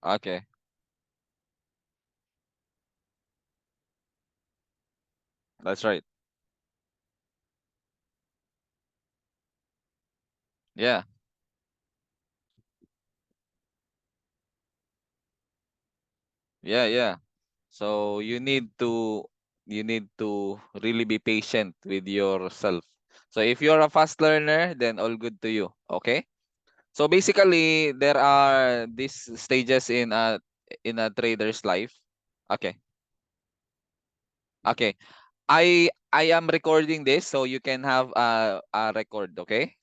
Okay. That's right. Yeah. Yeah, yeah. So you need to really be patient with yourself. So if you're a fast learner, then all good to you. Okay? So basically there are these stages in a trader's life. Okay. Okay. I am recording this so you can have a record, okay?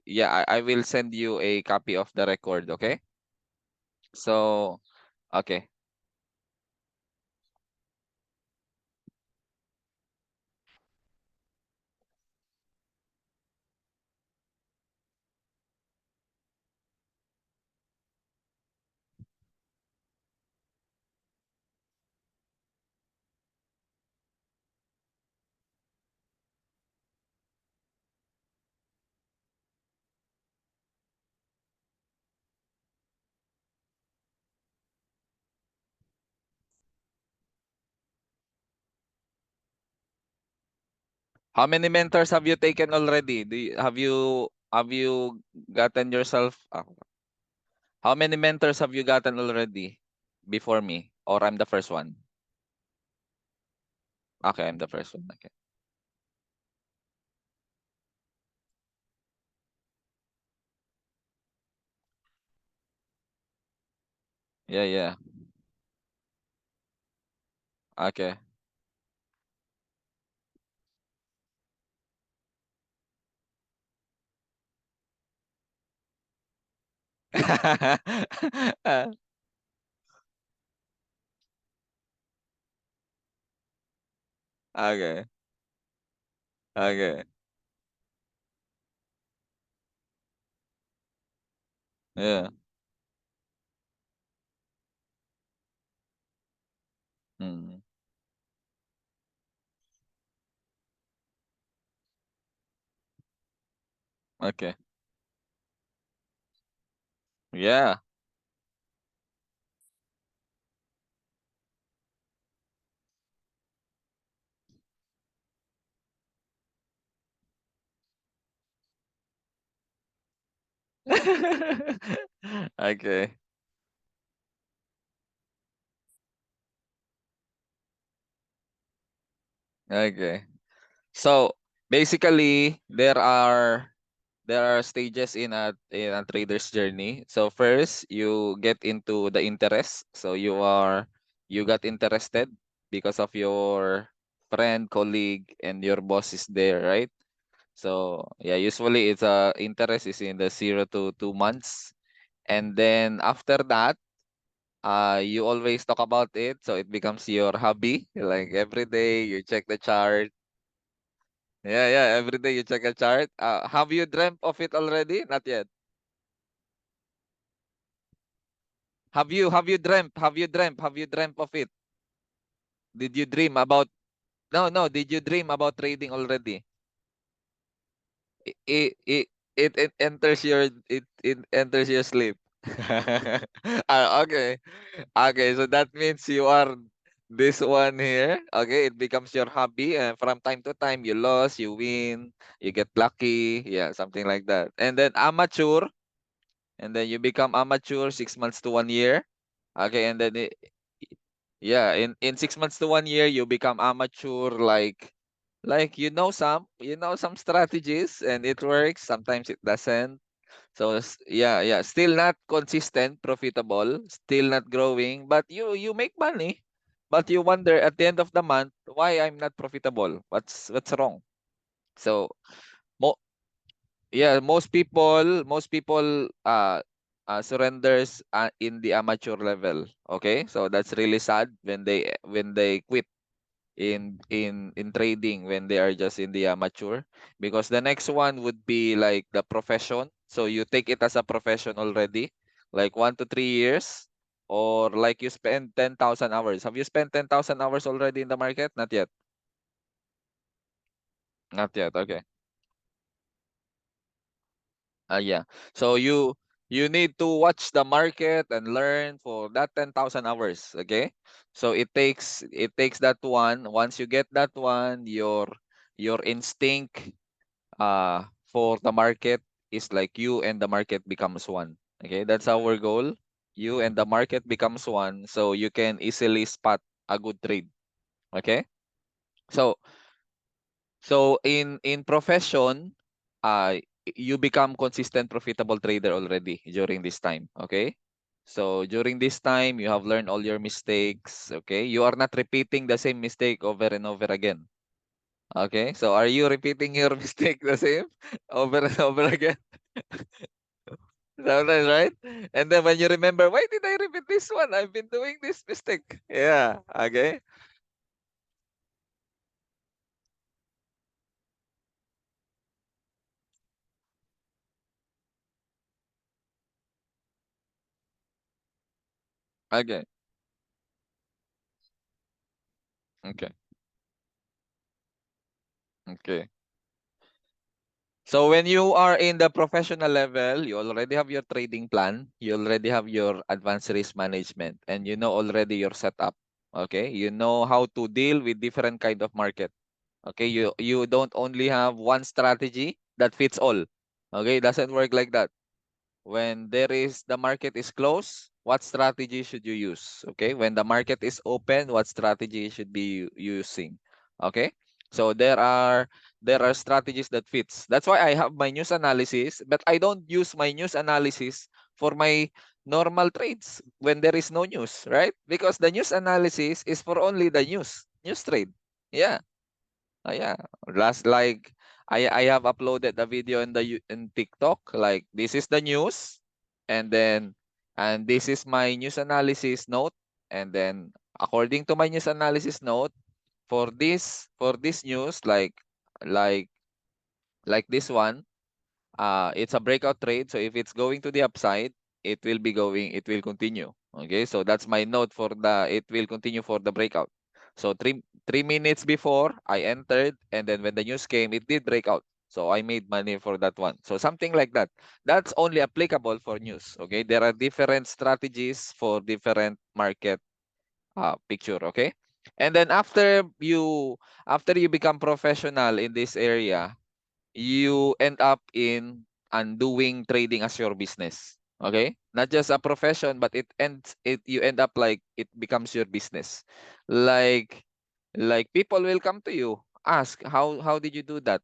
Yeah, I will send you a copy of the record, okay? So, okay. How many mentors have you taken already? Have you gotten yourself how many mentors have you gotten already before me? Or I'm the first one? Okay, I'm the first one. Okay. Yeah, yeah. Okay. Okay. Okay. Yeah. Mm. Okay. Yeah. Okay. Okay. So basically there are stages in a trader's journey. So first you get into the interest. So you got interested because of your friend, colleague, and your boss is there, right? So yeah, usually it's interest is in the 0 to 2 months. And then after that, you always talk about it, so it becomes your hobby. Like every day you check the chart. Yeah, yeah, every day you check a chart. Have you dreamt of it already? Not yet. Have you dreamt of it? Did you dream about No, no, did you dream about trading already? It it enters it enters your sleep. Okay. Okay, so that means you are this one here. Okay, it becomes your hobby, and from time to time you lose, you win, you get lucky, yeah, something like that. And then amateur, and then you become amateur 6 months to 1 year. Okay, and then yeah, in 6 months to 1 year you become amateur, like you know some strategies and it works. Sometimes it doesn't. So yeah, yeah, still not consistent, profitable, still not growing, but you make money. But you wonder at the end of the month why I'm not profitable. What's wrong? So mo yeah, most people surrenders in the amateur level. Okay, so that's really sad when they quit in trading when they are just in the amateur, because the next one would be like the profession. So you take it as a profession already, like 1 to 3 years, or like you spend 10,000 hours. Have you spent 10,000 hours already in the market? Not yet. Not yet. Okay. Yeah. So You need to watch the market and learn for that 10,000 hours. Okay, so it takes that one. Once you get that one, your instinct for the market is like you and the market becomes one. Okay, that's our goal. You and the market becomes one, so you can easily spot a good trade. Okay, so in profession, you become consistent profitable trader already during this time. Okay, so during this time you have learned all your mistakes. Okay, you are not repeating the same mistake over and over again. Okay, so are you repeating your mistake the same over and over again? Sometimes, right? And then when you remember, why did I repeat this one? I've been doing this mistake. Yeah. Okay. Okay. Okay. Okay. So when you are in the professional level, you already have your trading plan, you already have your advanced risk management, and you know already your setup. Okay, you know how to deal with different kind of market. Okay, you don't only have one strategy that fits all. Okay, it doesn't work like that. When there is the market is closed, what strategy should you use? Okay, when the market is open, what strategy should be using? Okay, so there are strategies that fits. That's why I have my news analysis, but I don't use my news analysis for my normal trades when there is no news, right? Because the news analysis is for only the news trade. Yeah. Yeah, last like I have uploaded the video in in TikTok. Like this is the news, and then and this is my news analysis note, and then according to my news analysis note for this news like like this one, it's a breakout trade. So if it's going to the upside, it will continue. Okay, so that's my note for the it will continue for the breakout. So 3 minutes before I entered, and then when the news came, it did break out. So I made money for that one. So something like that. That's only applicable for news. Okay, there are different strategies for different market picture. Okay, and then after you become professional in this area, you end up in undoing trading as your business. Okay, not just a profession, but you end up like it becomes your business. like like people will come to you, ask how did you do that.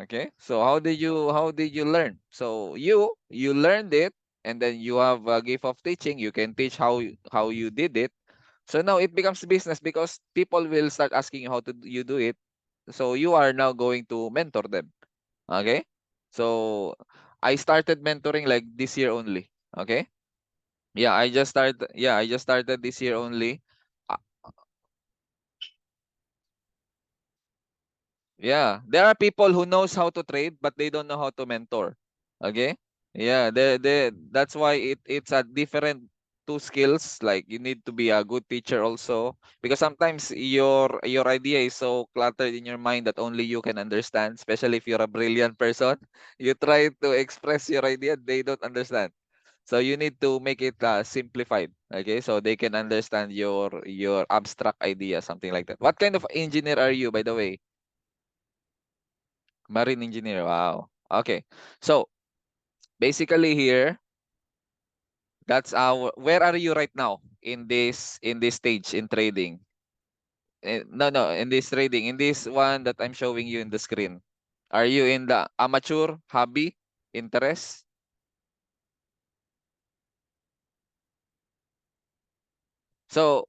Okay, so how did you learn? So you learned it, and then you have a gift of teaching. You can teach how you did it. So now it becomes business because people will start asking you how you do it. So you are now going to mentor them. Okay? So I started mentoring like this year only. Okay? I just started this year only. Uh, Yeah, there are people who knows how to trade but they don't know how to mentor. Okay? Yeah, that's why it's a different two skills. Like you need to be a good teacher also because sometimes your idea is so cluttered in your mind that only you can understand, especially if you're a brilliant person. You try to express your idea, they don't understand. So you need to make it simplified, okay? So they can understand your abstract idea, something like that. What kind of engineer are you, by the way? Marine engineer. Wow. Okay. So basically here, that's our. Where are you right now in this stage in trading? No, no, in this trading, in this one that I'm showing you in the screen. Are you in the amateur, hobby, interest? So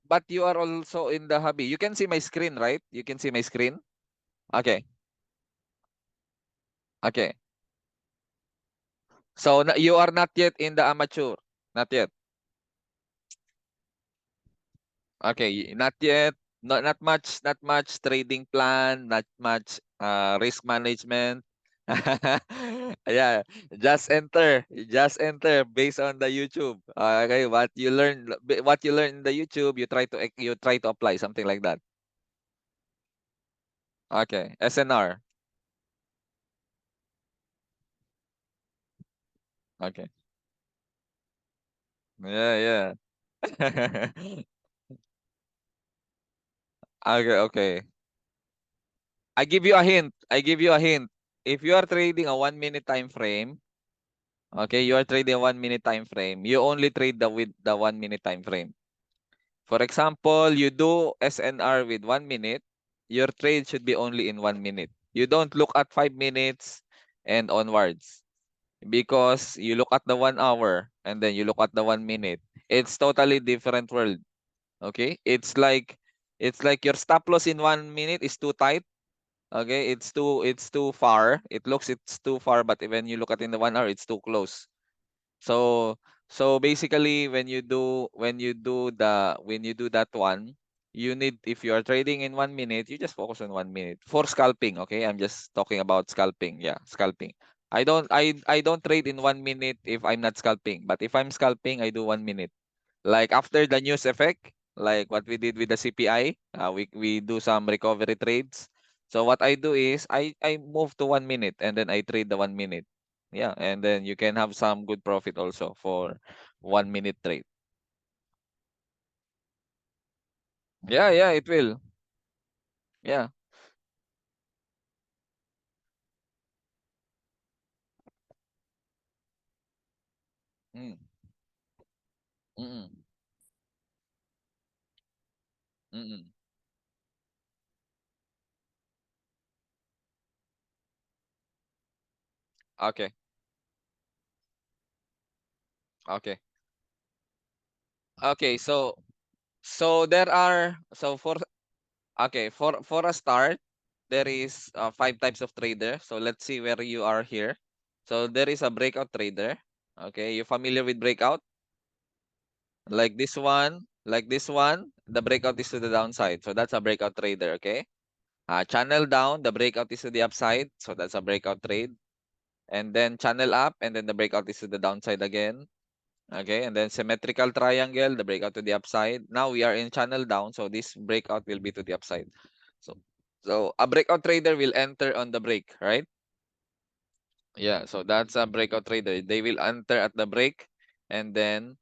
but you are also in the hobby. You can see my screen, right? You can see my screen. Okay. Okay. So you are not yet in the amateur. Not yet. Okay, not yet. Not much trading plan, not much risk management. Yeah, just enter based on the YouTube. Okay, what you learn in the YouTube, you try to apply something like that. Okay, SNR. Okay. Yeah, yeah. Okay, okay. I give you a hint. I give you a hint. If you are trading a 1 minute time frame, okay, you are trading a 1 minute time frame, you only trade the with the 1 minute time frame. For example, you do SNR with 1 minute, your trade should be only in 1 minute. You don't look at 5 minutes and onwards because you look at the 1 hour and then you look at the 1 minute. It's totally different world. Okay, it's like your stop loss in 1 minute is too tight. Okay, it's too far. It looks it's too far, but when you look at in the 1 hour, it's too close. So so basically when you do that one, you need if you are trading in 1 minute, you just focus on 1 minute. For scalping, okay? I'm just talking about scalping. Yeah, scalping. I don't trade in 1 minute if I'm not scalping, but if I'm scalping, I do 1 minute. Like after the news effect, like what we did with the CPI, we do some recovery trades. So what I do is I move to 1 minute and then I trade the 1 minute. Yeah, and then you can have some good profit also for 1 minute trade. Yeah, yeah, it will. Yeah. Mm, mm, mm. Okay. Okay. Okay, so there are so for okay, for a start, there is five types of trader. So let's see where you are here. So there is a breakout trader. Okay, you familiar with breakout? Like this one, the breakout is to the downside. So that's a breakout trader, okay? Channel down, the breakout is to the upside. So that's a breakout trade. And then channel up, and then the breakout is to the downside again. Okay, and then symmetrical triangle, the breakout to the upside. Now we are in channel down, so this breakout will be to the upside. So, so a breakout trader will enter on the break, right? Yeah, so that's a breakout trader. They will enter at the break, and then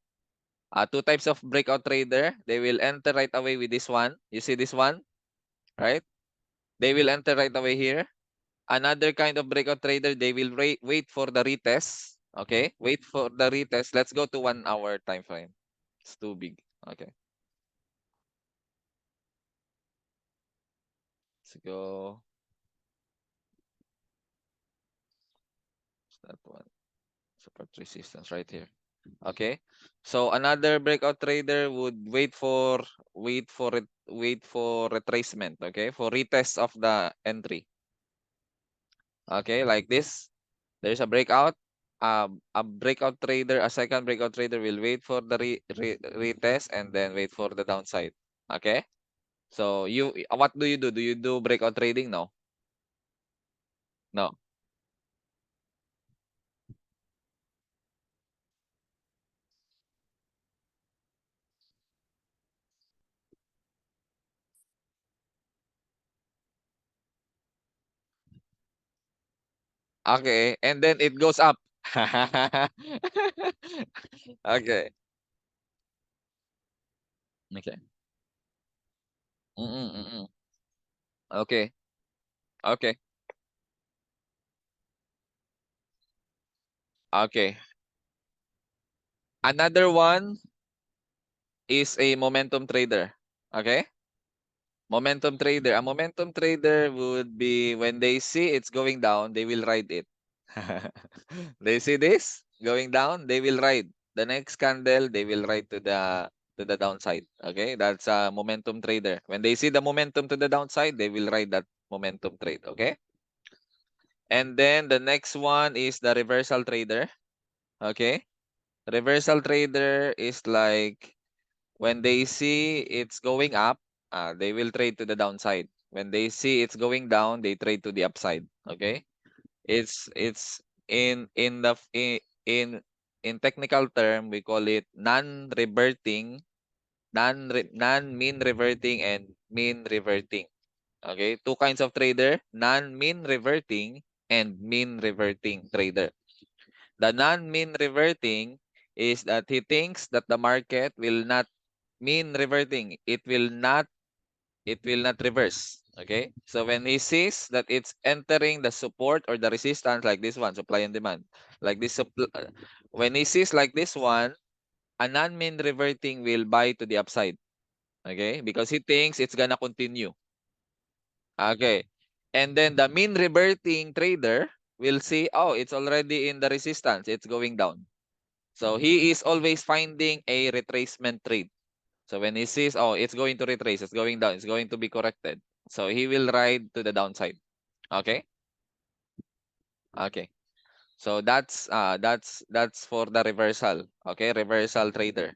two types of breakout trader. They will enter right away with this one. You see this one, right? They will enter right away here. Another kind of breakout trader, they will wait for the retest. Okay, wait for the retest. Let's go to 1 hour time frame. It's too big. Okay, let's go. That one. Support resistance right here. Okay. So another breakout trader would wait for retracement, okay? For retest of the entry. Okay, like this. There's a breakout. A breakout trader, a second breakout trader will wait for the retest and then wait for the downside. Okay? So what do you do? Do you do breakout trading? No. No. Okay, and then it goes up. Okay. Okay. Mm-mm, mm-mm. Okay. Okay. Okay. Another one is a momentum trader. Okay? Momentum trader. A momentum trader would be when they see it's going down, they will ride it. They see this going down, they will ride. The next candle, they will ride to the downside. Okay? That's a momentum trader. When they see the momentum to the downside, they will ride that momentum trade. Okay? And then the next one is the reversal trader. Okay? Reversal trader is like when they see it's going up, they will trade to the downside. When they see it's going down, they trade to the upside. Okay, it's in the in technical term we call it non-reverting, non-mean reverting and mean reverting. Okay, two kinds of trader: non-mean reverting and mean reverting trader. The non-mean reverting is that he thinks that the market will not mean reverting. It will not reverse. Okay? So when he sees that it's entering the support or the resistance like this one, supply and demand, like this when he sees like this one, a non-mean reverting will buy to the upside. Okay? Because he thinks it's gonna continue. Okay. And then the mean reverting trader will see, oh, it's already in the resistance. It's going down. So he is always finding a retracement trade. So when he sees, oh, it's going to retrace, it's going down, it's going to be corrected. So he will ride to the downside. Okay? Okay. So that's for the reversal. Okay, reversal trader.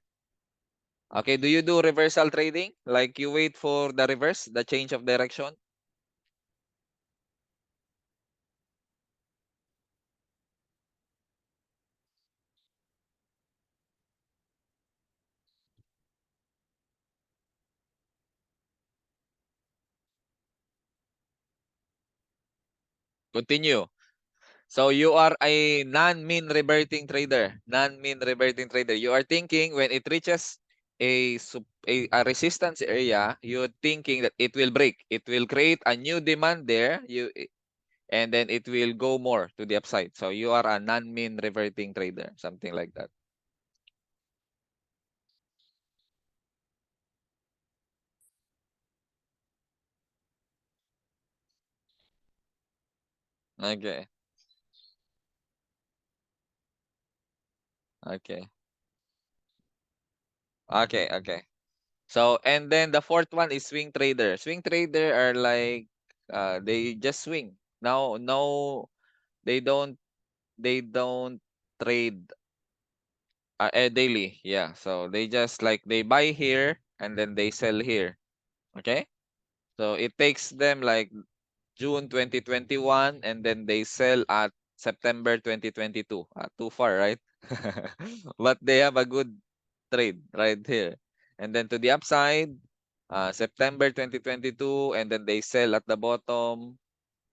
Okay, do you do reversal trading? Like you wait for the reverse, the change of direction? Continue. So you are a non-mean reverting trader. Non-mean reverting trader. You are thinking when it reaches a resistance area, you're thinking that it will break. It will create a new demand there. And then it will go more to the upside. So you are a non-mean reverting trader, something like that. Okay. Okay. Okay. Okay. So and then the fourth one is swing trader. Swing trader are like they just swing. No, they don't they don't trade daily. Yeah. So they just like they buy here and then they sell here. Okay? So it takes them like June 2021 and then they sell at September 2022. Too far, right? But they have a good trade right here. And then to the upside, September 2022 and then they sell at the bottom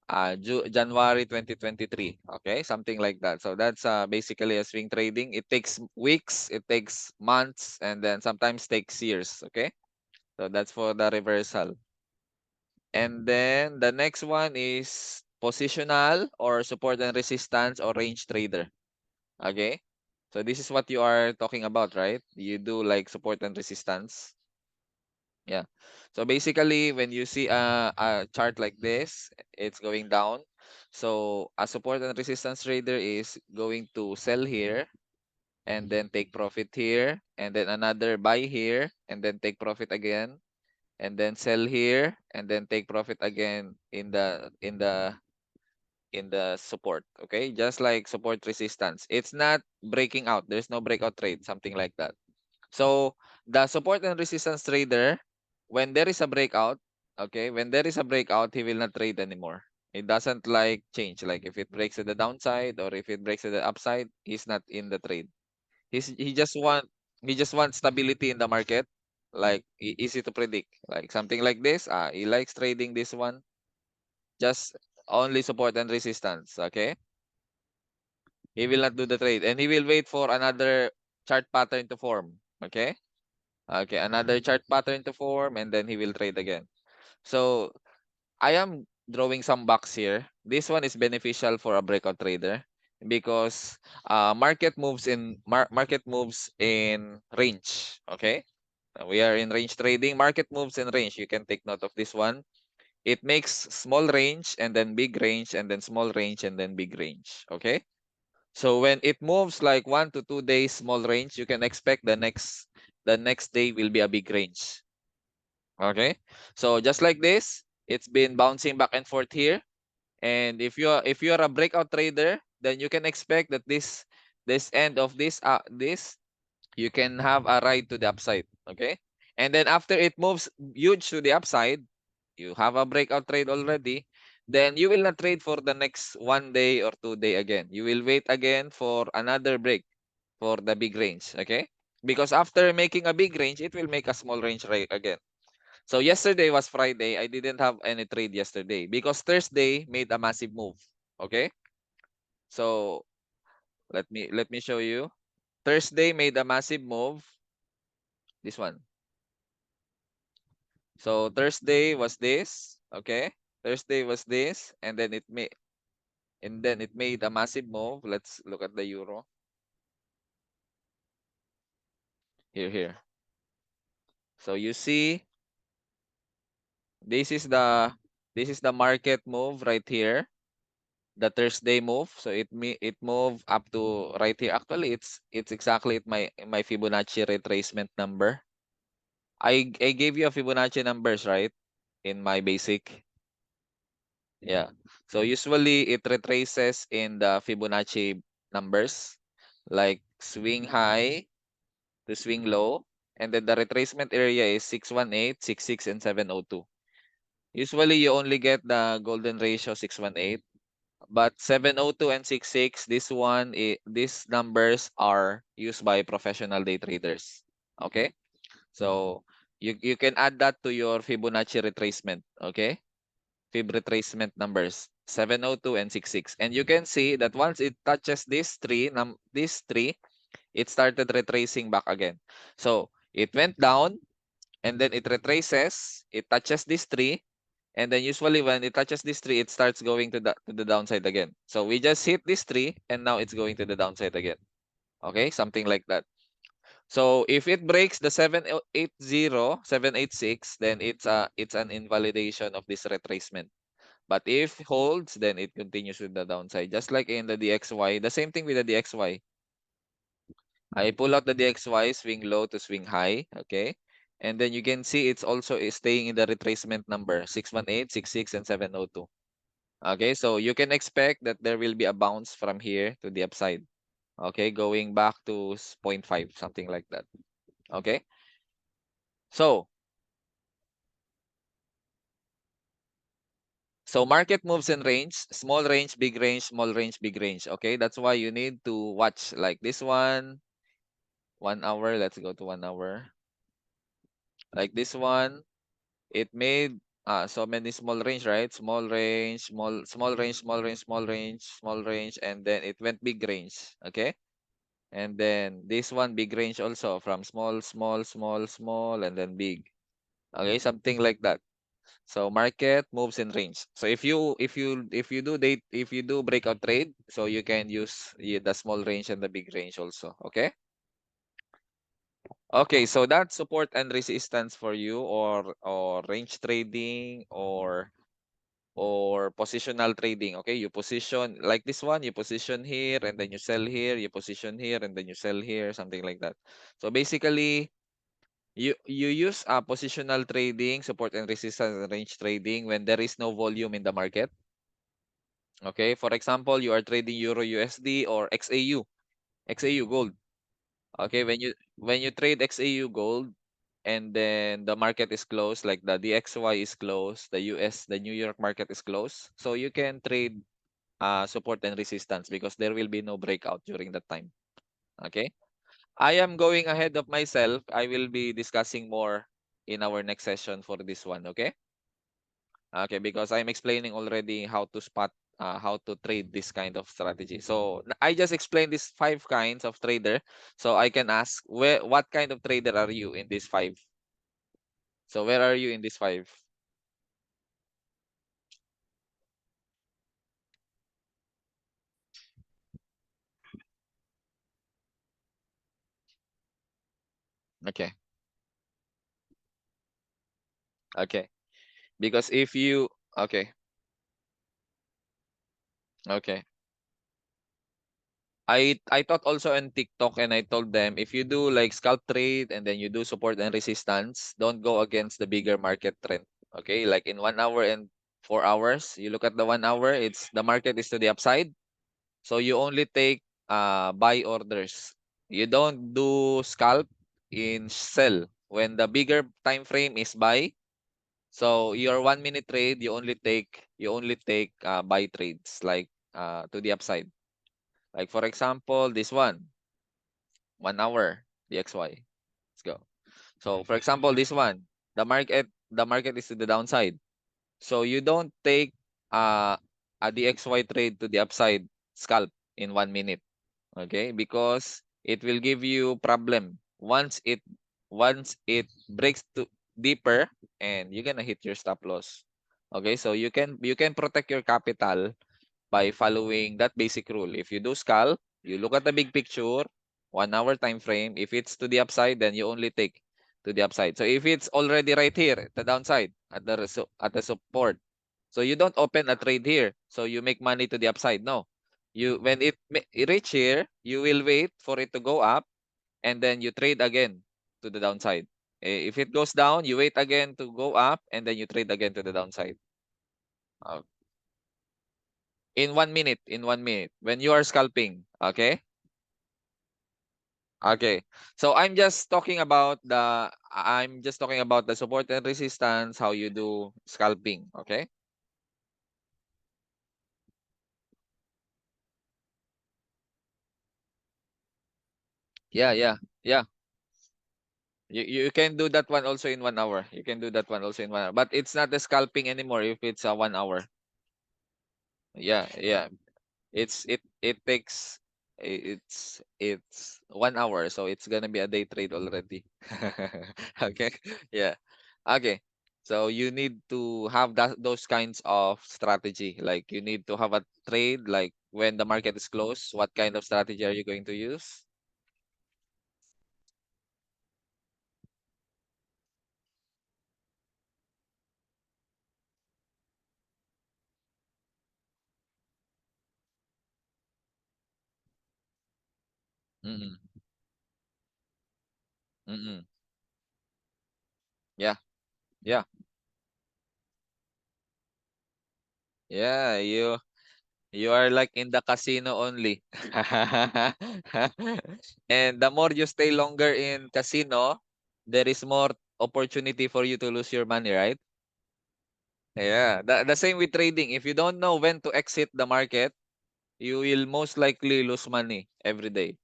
January 2023. Okay, something like that. So that's basically a swing trading. It takes weeks, it takes months, and then sometimes takes years. Okay, so that's for the reversal. And then the next one is positional or support and resistance or range trader. Okay, so this is what you are talking about, right? You do like support and resistance. Yeah. So basically, when you see a chart like this, it's going down. So a support and resistance trader is going to sell here and then take profit here and then another buy here and then take profit again and then sell here and then take profit again in the support. Okay, just like support resistance. It's not breaking out. There's no breakout trade, something like that. So the support and resistance trader, when there is a breakout, okay, when there is a breakout, he will not trade anymore. It doesn't like change. Like if it breaks to the downside or if it breaks to the upside, he's not in the trade. He just wants stability in the market, like easy to predict. Like something like this. He likes trading this one. Just only support and resistance. Okay. He will not do the trade and he will wait for another chart pattern to form. Okay. Okay, another chart pattern to form and then he will trade again. So I am drawing some box here. This one is beneficial for a breakout trader because market moves in range. Okay, we are in range trading. Market moves in range. You can take note of this one. It makes small range and then big range and then small range and then big range. Okay. So when it moves like 1 to 2 days small range, you can expect the next day will be a big range. Okay. So just like this, it's been bouncing back and forth here. And if you're a breakout trader, then you can expect that this end of this you can have a ride to the upside. Okay. And then after it moves huge to the upside, you have a breakout trade already, then you will not trade for the next 1 day or 2 day again. You will wait again for another break for the big range. Okay. Because after making a big range, it will make a small range again. So yesterday was Friday. I didn't have any trade yesterday because Thursday made a massive move. Okay? So Let me show you. Thursday made a massive move. This one. So Thursday was this, okay? Thursday was this, and then it made a massive move. Let's look at the euro. Here. So you see, this is the this is the market move right here. The Thursday move. So it moved up to right here. Actually, it's exactly at my Fibonacci retracement number. I gave you a Fibonacci numbers, right? In my basic. Yeah. So usually it retraces in the Fibonacci numbers, like swing high to swing low, and then the retracement area is 618, 66, and 702. Usually you only get the golden ratio 618, but 702 and 66, these numbers are used by professional day traders. Okay? So you can add that to your Fibonacci retracement, okay? Fib retracement numbers 702 and 66. And you can see that once it touches these three, it started retracing back again. So it went down and then it retraces, it touches this tree, and then usually when it touches this tree, it starts going to the downside again. So we just hit this tree and now it's going to the downside again. Okay, something like that. So if it breaks the 786, then it's an invalidation of this retracement. But if holds, then it continues with the downside. Just like in the DXY, the same thing with the DXY. I pull out the DXY, swing low to swing high, okay? And then you can see it's also is staying in the retracement number, 618, 66, and 702. Okay, so you can expect that there will be a bounce from here to the upside. Okay, going back to 0.5, something like that. Okay, so market moves in range, small range, big range, small range, big range. Okay, that's why you need to watch like this one, 1 hour. Let's go to 1 hour. Like this one, it made so many small range, right? Small range, small range, small range, small range, small range, and then it went big range. Okay. And then this one big range also from small, small, small, small, and then big. Okay, something like that. So market moves in range. So if you do breakout trade, so you can use the small range and the big range also. Okay. Okay, so that's support and resistance for you, or range trading, or positional trading. Okay, you position like this one, you position here and then you sell here, you position here and then you sell here, something like that. So basically, you use positional trading, support and resistance, and range trading when there is no volume in the market. Okay, for example, you are trading Euro USD or XAU gold. Okay, when you trade XAU gold and then the market is closed, like the DXY is closed, the New York market is closed, so you can trade support and resistance because there will be no breakout during that time. Okay, I am going ahead of myself. I will be discussing more in our next session for this one. Okay. Okay, because I'm explaining already how to spot, how to trade this kind of strategy. So I just explained these 5 kinds of trader. So I can ask, what kind of trader are you in these 5? So where are you in these 5? Okay. Okay. Because if you, okay. Okay. I taught also on TikTok and I told them, if you do like scalp trade and then you do support and resistance, don't go against the bigger market trend. Okay, like in 1 hour and 4 hours, you look at the 1 hour, it's the market is to the upside. So you only take buy orders. You don't do scalp in sell. When the bigger time frame is buy, so your 1 minute trade, you only take buy trades like to the upside. Like for example, this 1 hour DXY. Let's go. So for example, this one, the market is to the downside. So you don't take a DXY trade to the upside scalp in 1 minute. Okay, because it will give you problem once it breaks to deeper, and you're gonna hit your stop loss. Okay, so you can protect your capital by following that basic rule. If you do scalp, you look at the big picture, 1 hour time frame. If it's to the upside, then you only take to the upside. So if it's already right here at the downside at the support, so you don't open a trade here. So you make money to the upside. No, you when it reach here, you will wait for it to go up, and then you trade again to the downside. If it goes down, you wait again to go up, and then you trade again to the downside. Uh, in 1 minute, when you are scalping. Okay. Okay. So I'm just talking about the support and resistance, how you do scalping. Okay. Yeah, yeah, yeah. You can do that one also in 1 hour. You can do that one also in 1 hour. But it's not the scalping anymore if it's a 1 hour. Yeah, yeah. It takes it's 1 hour, so it's gonna be a day trade already. Okay. Yeah. Okay. So you need to have those kinds of strategy. Like you need to have a trade, like when the market is closed, what kind of strategy are you going to use? Mm-mm. Mm-mm. Yeah. Yeah. Yeah. You are like in the casino only. And the more you stay longer in casino, there is more opportunity for you to lose your money, right? Yeah. The same with trading. If you don't know when to exit the market, you will most likely lose money every day.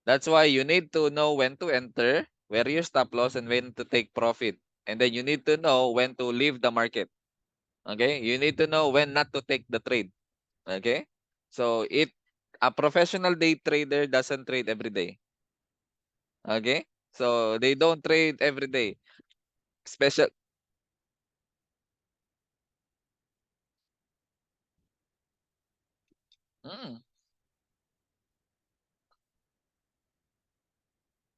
That's why you need to know when to enter, where your stop loss, and when to take profit. And then you need to know when to leave the market. Okay? You need to know when not to take the trade. Okay? So a professional day trader doesn't trade every day. Okay? So they don't trade every day. Special mm,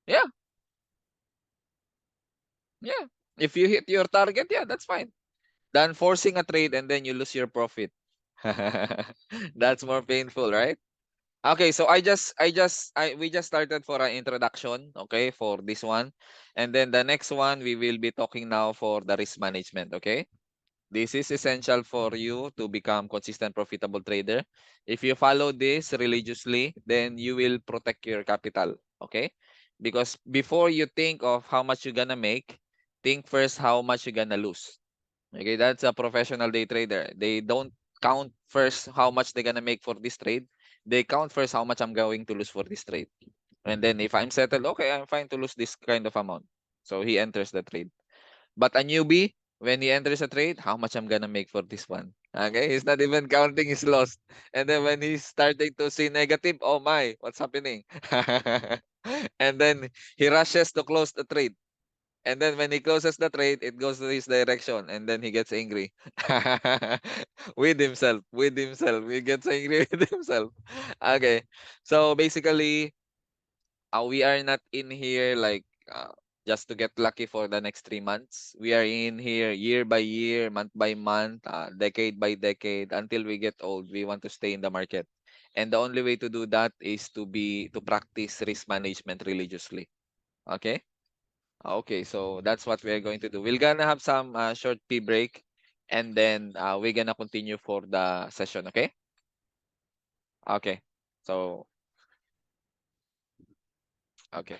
yeah, yeah. If you hit your target, yeah, that's fine. Than forcing a trade and then you lose your profit. That's more painful, right? Okay, so we just started for an introduction, okay, for this one. And then the next one we will be talking now for the risk management, okay? This is essential for you to become consistent profitable trader. If you follow this religiously, then you will protect your capital, okay? Because before you think of how much you're gonna make, think first how much you're gonna lose. Okay, that's a professional day trader. They don't count first how much they're gonna make for this trade. They count first how much I'm going to lose for this trade. And then if I'm settled, okay, I'm fine to lose this kind of amount. So he enters the trade. But a newbie, when he enters a trade, how much I'm gonna make for this one? Okay, he's not even counting his loss. And then when he's starting to see negative, oh my, what's happening? And then he rushes to close the trade. And then when he closes the trade, it goes to his direction, and then he gets angry with himself. With himself, he gets angry with himself. Okay, so basically, we are not in here like just to get lucky for the next 3 months. We are in here year by year, month by month, decade by decade until we get old. We want to stay in the market, and the only way to do that is to practice risk management religiously. Okay. Okay, so that's what we're going to do. We're gonna have some short tea break, and then we're gonna continue for the session. Okay. Okay. So okay.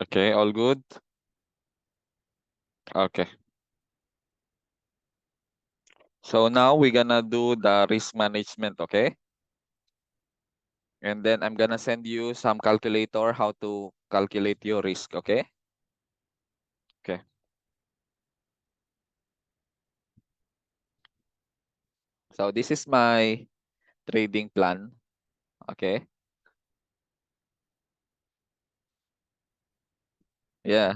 Okay, all good? Okay. So now we're gonna do the risk management, okay? And then I'm gonna send you some calculator how to calculate your risk, okay? Okay. So this is my trading plan, okay? Yeah.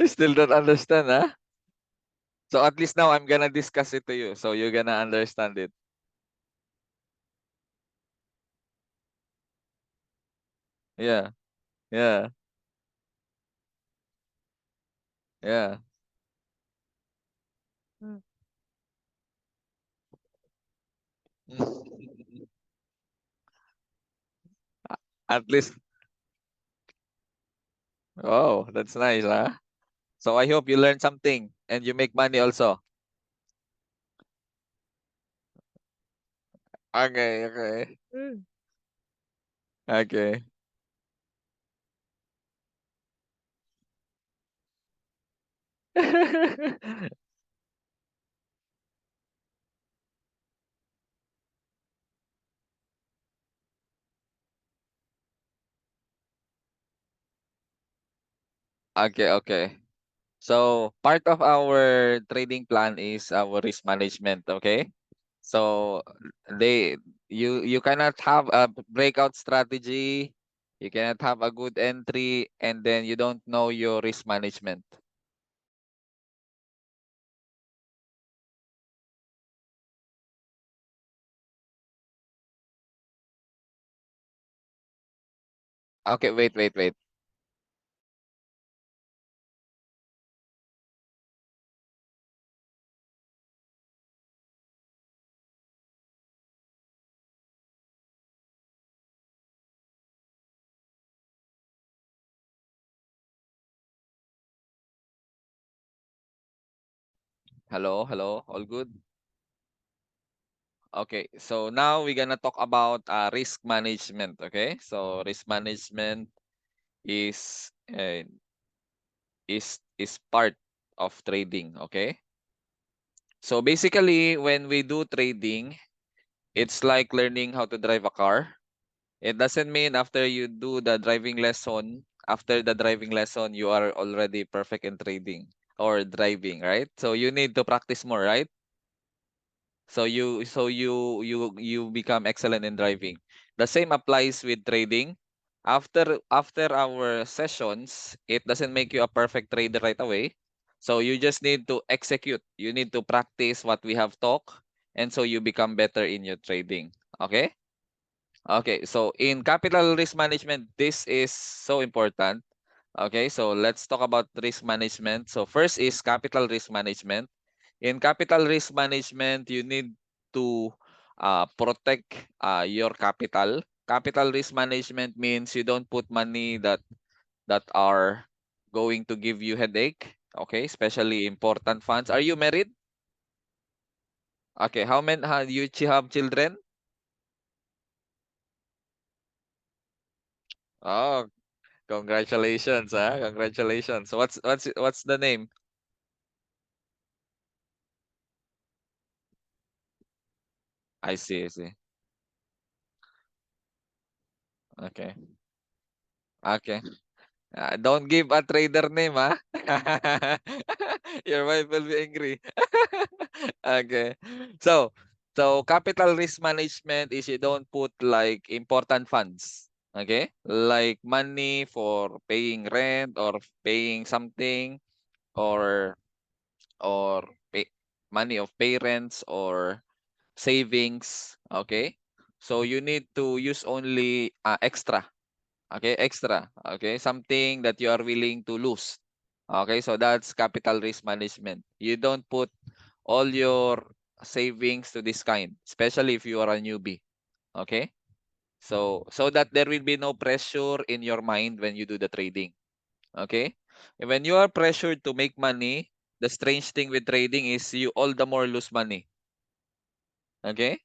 Still don't understand, huh? So at least now I'm gonna discuss it to you, so you're gonna understand it. Yeah, yeah, yeah. Mm. At least, oh, that's nice, huh? So I hope you learn something and you make money also. Okay, okay. Mm. Okay. Okay, okay. So part of our trading plan is our risk management, okay? So they you cannot have a breakout strategy, you cannot have a good entry, and then you don't know your risk management. Okay, wait, wait, wait. Hello, hello, all good? Okay, so now we're gonna talk about risk management, okay? So risk management is is part of trading, okay? So basically, when we do trading, it's like learning how to drive a car. It doesn't mean after you do the driving lesson, after the driving lesson, you are already perfect in trading or driving, right? So you need to practice more, right? So you become excellent in driving. The same applies with trading. After our sessions, it doesn't make you a perfect trader right away. So you just need to execute. You need to practice what we have talked, and so you become better in your trading. Okay? Okay, so in capital risk management, this is so important. Okay, so let's talk about risk management. So first is capital risk management. In capital risk management, you need to protect your capital. Capital risk management means you don't put money that are going to give you headache. Okay, especially important funds. Are you married? Okay, how many you have children? Oh, congratulations, congratulations. What's the name? I see, I see. Okay. Okay. Don't give a trader name, ah. Your wife will be angry. Okay. So, so capital risk management is you don't put like important funds. Okay? Like money for paying rent or paying something or or pay, money of parents or savings. Okay? So you need to use only extra. Okay, extra. Okay, something that you are willing to lose. Okay, so that's capital risk management. You don't put all your savings to this kind, especially if you are a newbie. Okay, so that there will be no pressure in your mind when you do the trading. Okay, and when you are pressured to make money, the strange thing with trading is you all the more lose money. Okay,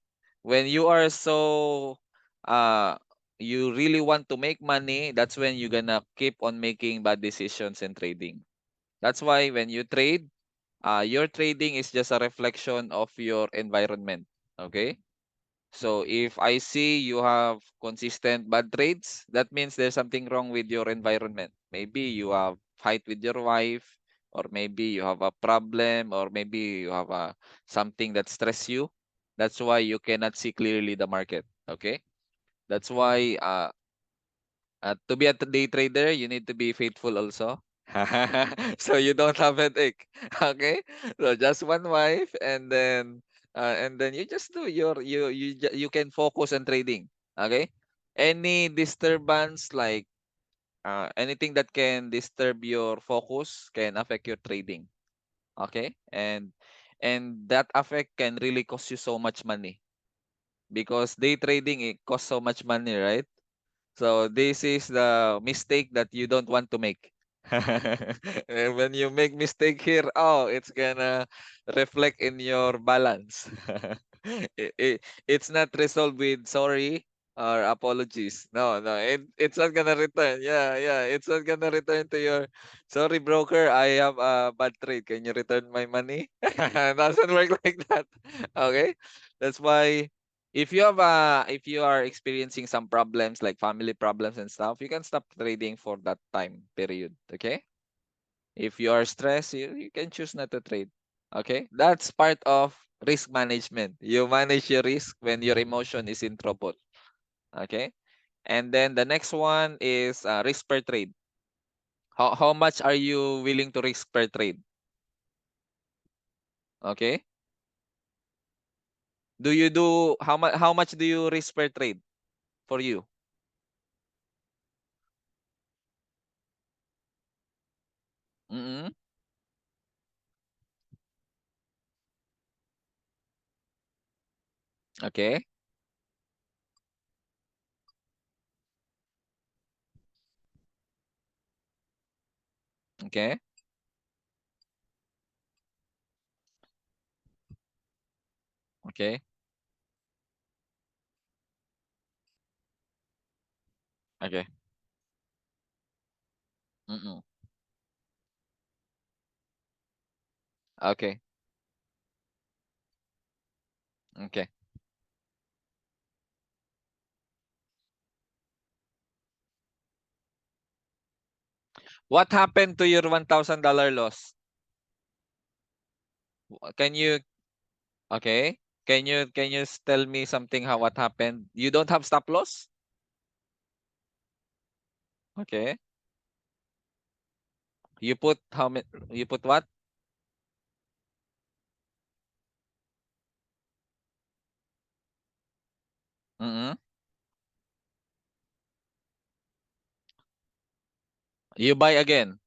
When you are so uh you really want to make money, that's when you're gonna keep on making bad decisions in trading. That's why when you trade, your trading is just a reflection of your environment. Okay? So if I see you have consistent bad trades, that means there's something wrong with your environment. Maybe you have fight with your wife, or maybe you have a problem, or maybe you have something that stress you. That's why you cannot see clearly the market. Okay? That's why to be a day trader, you need to be faithful also. So you don't have headache. Okay? So just one wife, and then you just do you can focus on trading. Okay? Any disturbance like anything that can disturb your focus can affect your trading. Okay? And that effect can really cost you so much money because day trading it costs so much money, right? So this is the mistake that you don't want to make. And when you make mistake here, oh, it's gonna reflect in your balance. It's not resolved with sorry or apologies. No, no, it's not gonna return. Yeah, yeah, it's not gonna return to your sorry broker. I have a bad trade. Can you return my money? It doesn't work like that. Okay, that's why if you are experiencing some problems like family problems and stuff, you can stop trading for that time period. Okay. If you are stressed, you can choose not to trade. Okay. That's part of risk management. You manage your risk when your emotion is in trouble. Okay. And then the next one is risk per trade. How much are you willing to risk per trade? Okay. Do you do how much do you risk per trade for you? Mm-mm. Okay. Okay. Okay. Okay. Mm-mm. Okay. Okay. What happened to your $1,000 loss? Can you okay? Can you tell me something how what happened? You don't have stop loss? Okay. You put how many you put what? Mm-hmm. You buy again.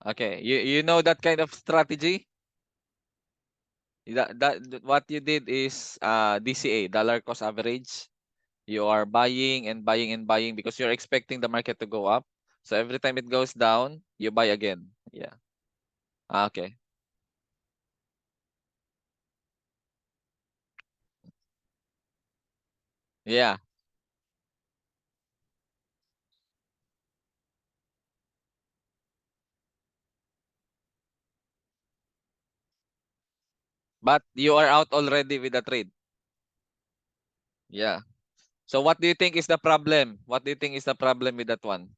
Okay. You know that kind of strategy? What you did is DCA, dollar cost average. You are buying and buying and buying because you're expecting the market to go up. So every time it goes down, you buy again. Yeah. Okay. Yeah. But you are out already with the trade. Yeah. So what do you think is the problem? What do you think is the problem with that one?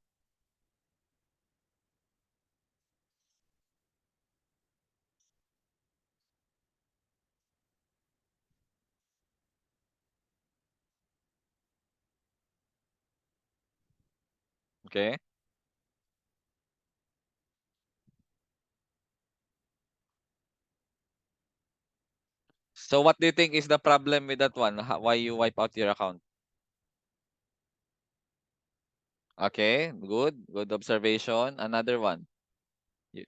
Okay. So what do you think is the problem with that one? Why you wipe out your account? Okay, good. Good observation. Another one. Y-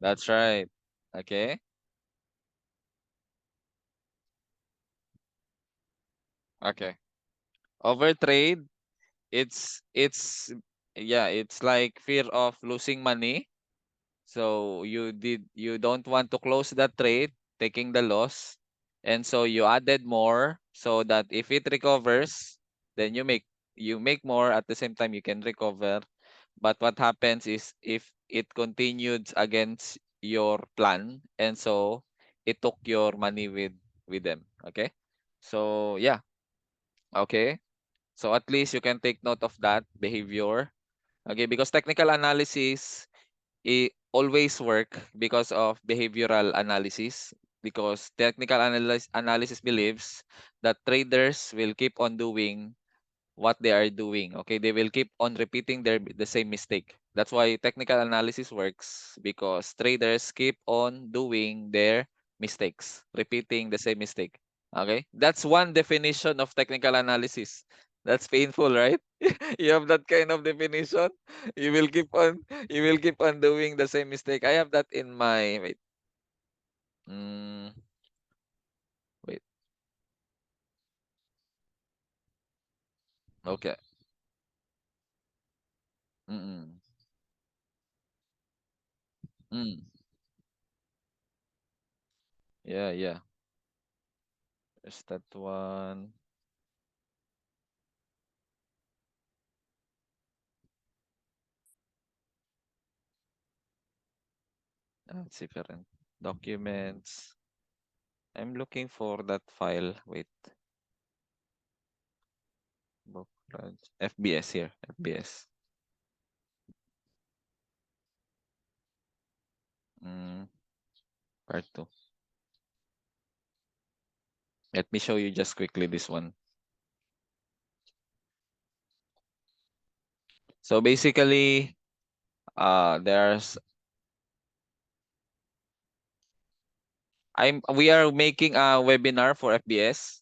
That's right. Okay. Okay. Overtrade, it's yeah, it's like fear of losing money. So you don't want to close that trade. taking the loss, and so you added more so that if it recovers, then you make more at the same time you can recover. But what happens is if it continued against your plan, and so it took your money with them. Okay, so yeah. Okay, so at least you can take note of that behavior. Okay, because technical analysis it always work because of behavioral analysis, because technical analysis believes that traders will keep on doing what they are doing. Okay, they will keep on repeating the same mistake. That's why technical analysis works, because traders keep on doing their mistakes, repeating the same mistake. Okay, that's one definition of technical analysis. That's painful, right? You have that kind of definition. You will keep on you will keep on doing the same mistake. I have that in my wait. Mm, wait. Okay. Mm-mm. Mm. Yeah, yeah. There's that one. It's different. Documents. I'm looking for that file. Wait. Book FBS here. FBS. Mm, part 2. Let me show you just quickly this one. So basically, there's we are making a webinar for FBS.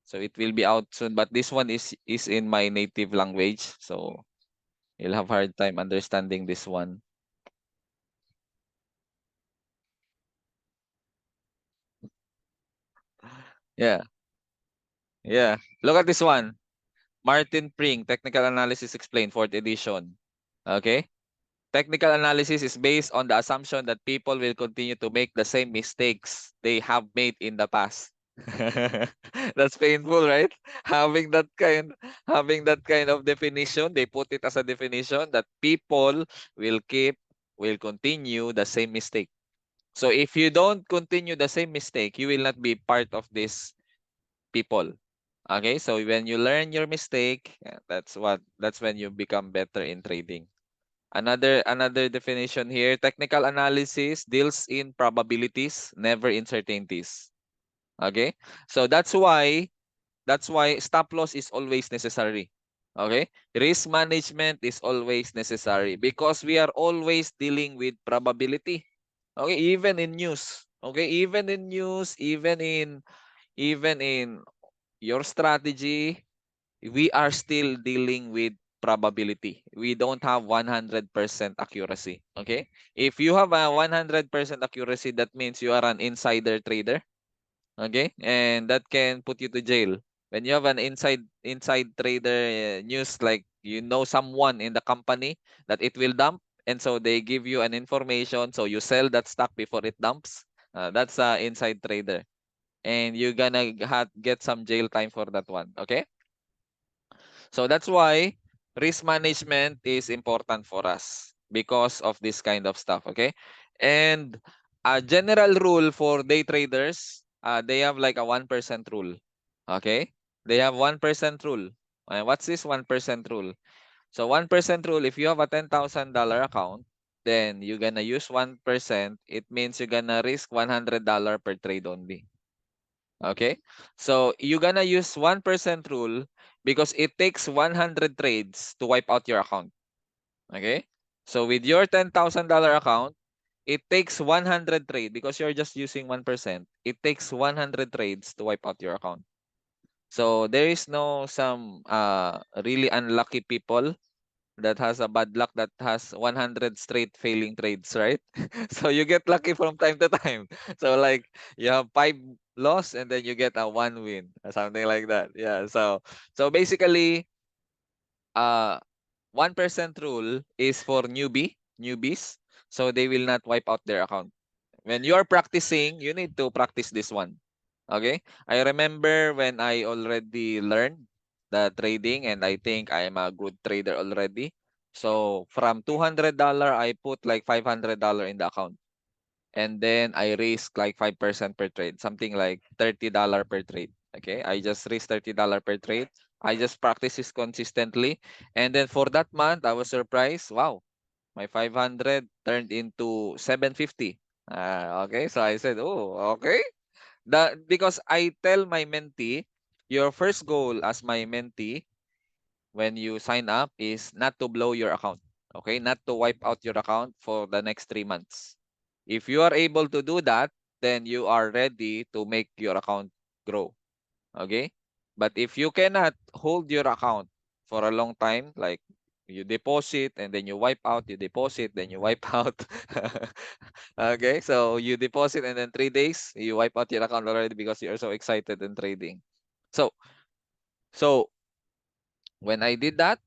So it will be out soon, but this one is in my native language. So you'll have hard time understanding this one. Yeah. Yeah. Look at this one. Martin Pring, Technical Analysis Explained, 4th edition. Okay? Technical analysis is based on the assumption that people will continue to make the same mistakes they have made in the past. That's painful, right? Having that kind of definition, they put it as a definition that people will will continue the same mistake. So if you don't continue the same mistake, you will not be part of this people. Okay, so when you learn your mistake, yeah, that's when you become better in trading. Another definition here, technical analysis deals in probabilities, never in certainties. Okay? So that's why stop loss is always necessary. Okay? Risk management is always necessary because we are always dealing with probability. Okay, even in news. Okay, even in your strategy, we are still dealing with probability. We don't have 100% accuracy. Okay? If you have a 100% accuracy, that means you are an insider trader. Okay? And that can put you to jail. When you have an inside trader news, like you know someone in the company that it will dump, and so they give you an information, so you sell that stock before it dumps. That's a inside trader, and you're gonna get some jail time for that one. Okay? So that's why risk management is important for us because of this kind of stuff. Okay. And a general rule for day traders, they have like a 1% rule. Okay. They have 1% rule. What's this 1% rule? So 1% rule, if you have a $10,000 account, then you're gonna use 1%. It means you're gonna risk $100 per trade only. Okay? So you're gonna use 1% rule because it takes 100 trades to wipe out your account. Okay? So with your $10,000 account, it takes 100 trade because you're just using 1%. It takes 100 trades to wipe out your account. So there is no some really unlucky people that has a bad luck that has 100 straight failing trades, right? So you get lucky from time to time. So like you have 5 loss and then you get a 1 win or something like that. Yeah. So basically, uh 1% rule is for newbies, so they will not wipe out their account. When you are practicing, you need to practice this one. Okay? I remember when I already learned the trading and I think I am a good trader already. So from $200, I put like $500 in the account. And then I risk like 5% per trade, something like $30 per trade. Okay? I just risk $30 per trade. I just practice this consistently. And then for that month, I was surprised. Wow, my 500 turned into 750. Okay, so I said, "Oh, okay." Because I tell my mentee, your first goal as my mentee when you sign up is not to blow your account. Okay, not to wipe out your account for the next 3 months. If you are able to do that, then you are ready to make your account grow. Okay? But if you cannot hold your account for a long time, like you deposit and then you wipe out, you deposit, then you wipe out. Okay, so you deposit and then 3 days you wipe out your account already because you're so excited in trading. So so when I did that,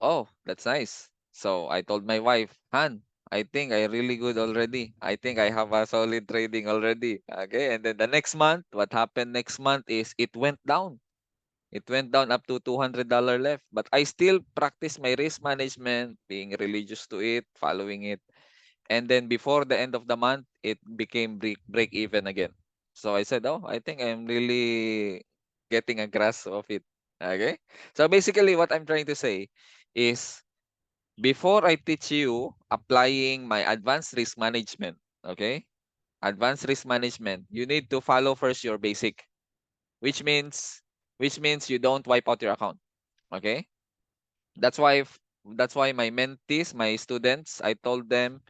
oh, that's nice. So I told my wife, Han, I think I really good already. I think I have a solid trading already. Okay, and then the next month, what happened next month is it went down. It went down up to $200 left. But I still practice my risk management, being religious to it, following it. And then before the end of the month, it became break even again. So I said, oh, I think I'm really getting a grasp of it. Okay. So basically, what I'm trying to say is before I teach you applying my advanced risk management, okay? Advanced risk management, you need to follow first your basic, which means you don't wipe out your account. Okay? That's why that's why my mentees, my students, I told them,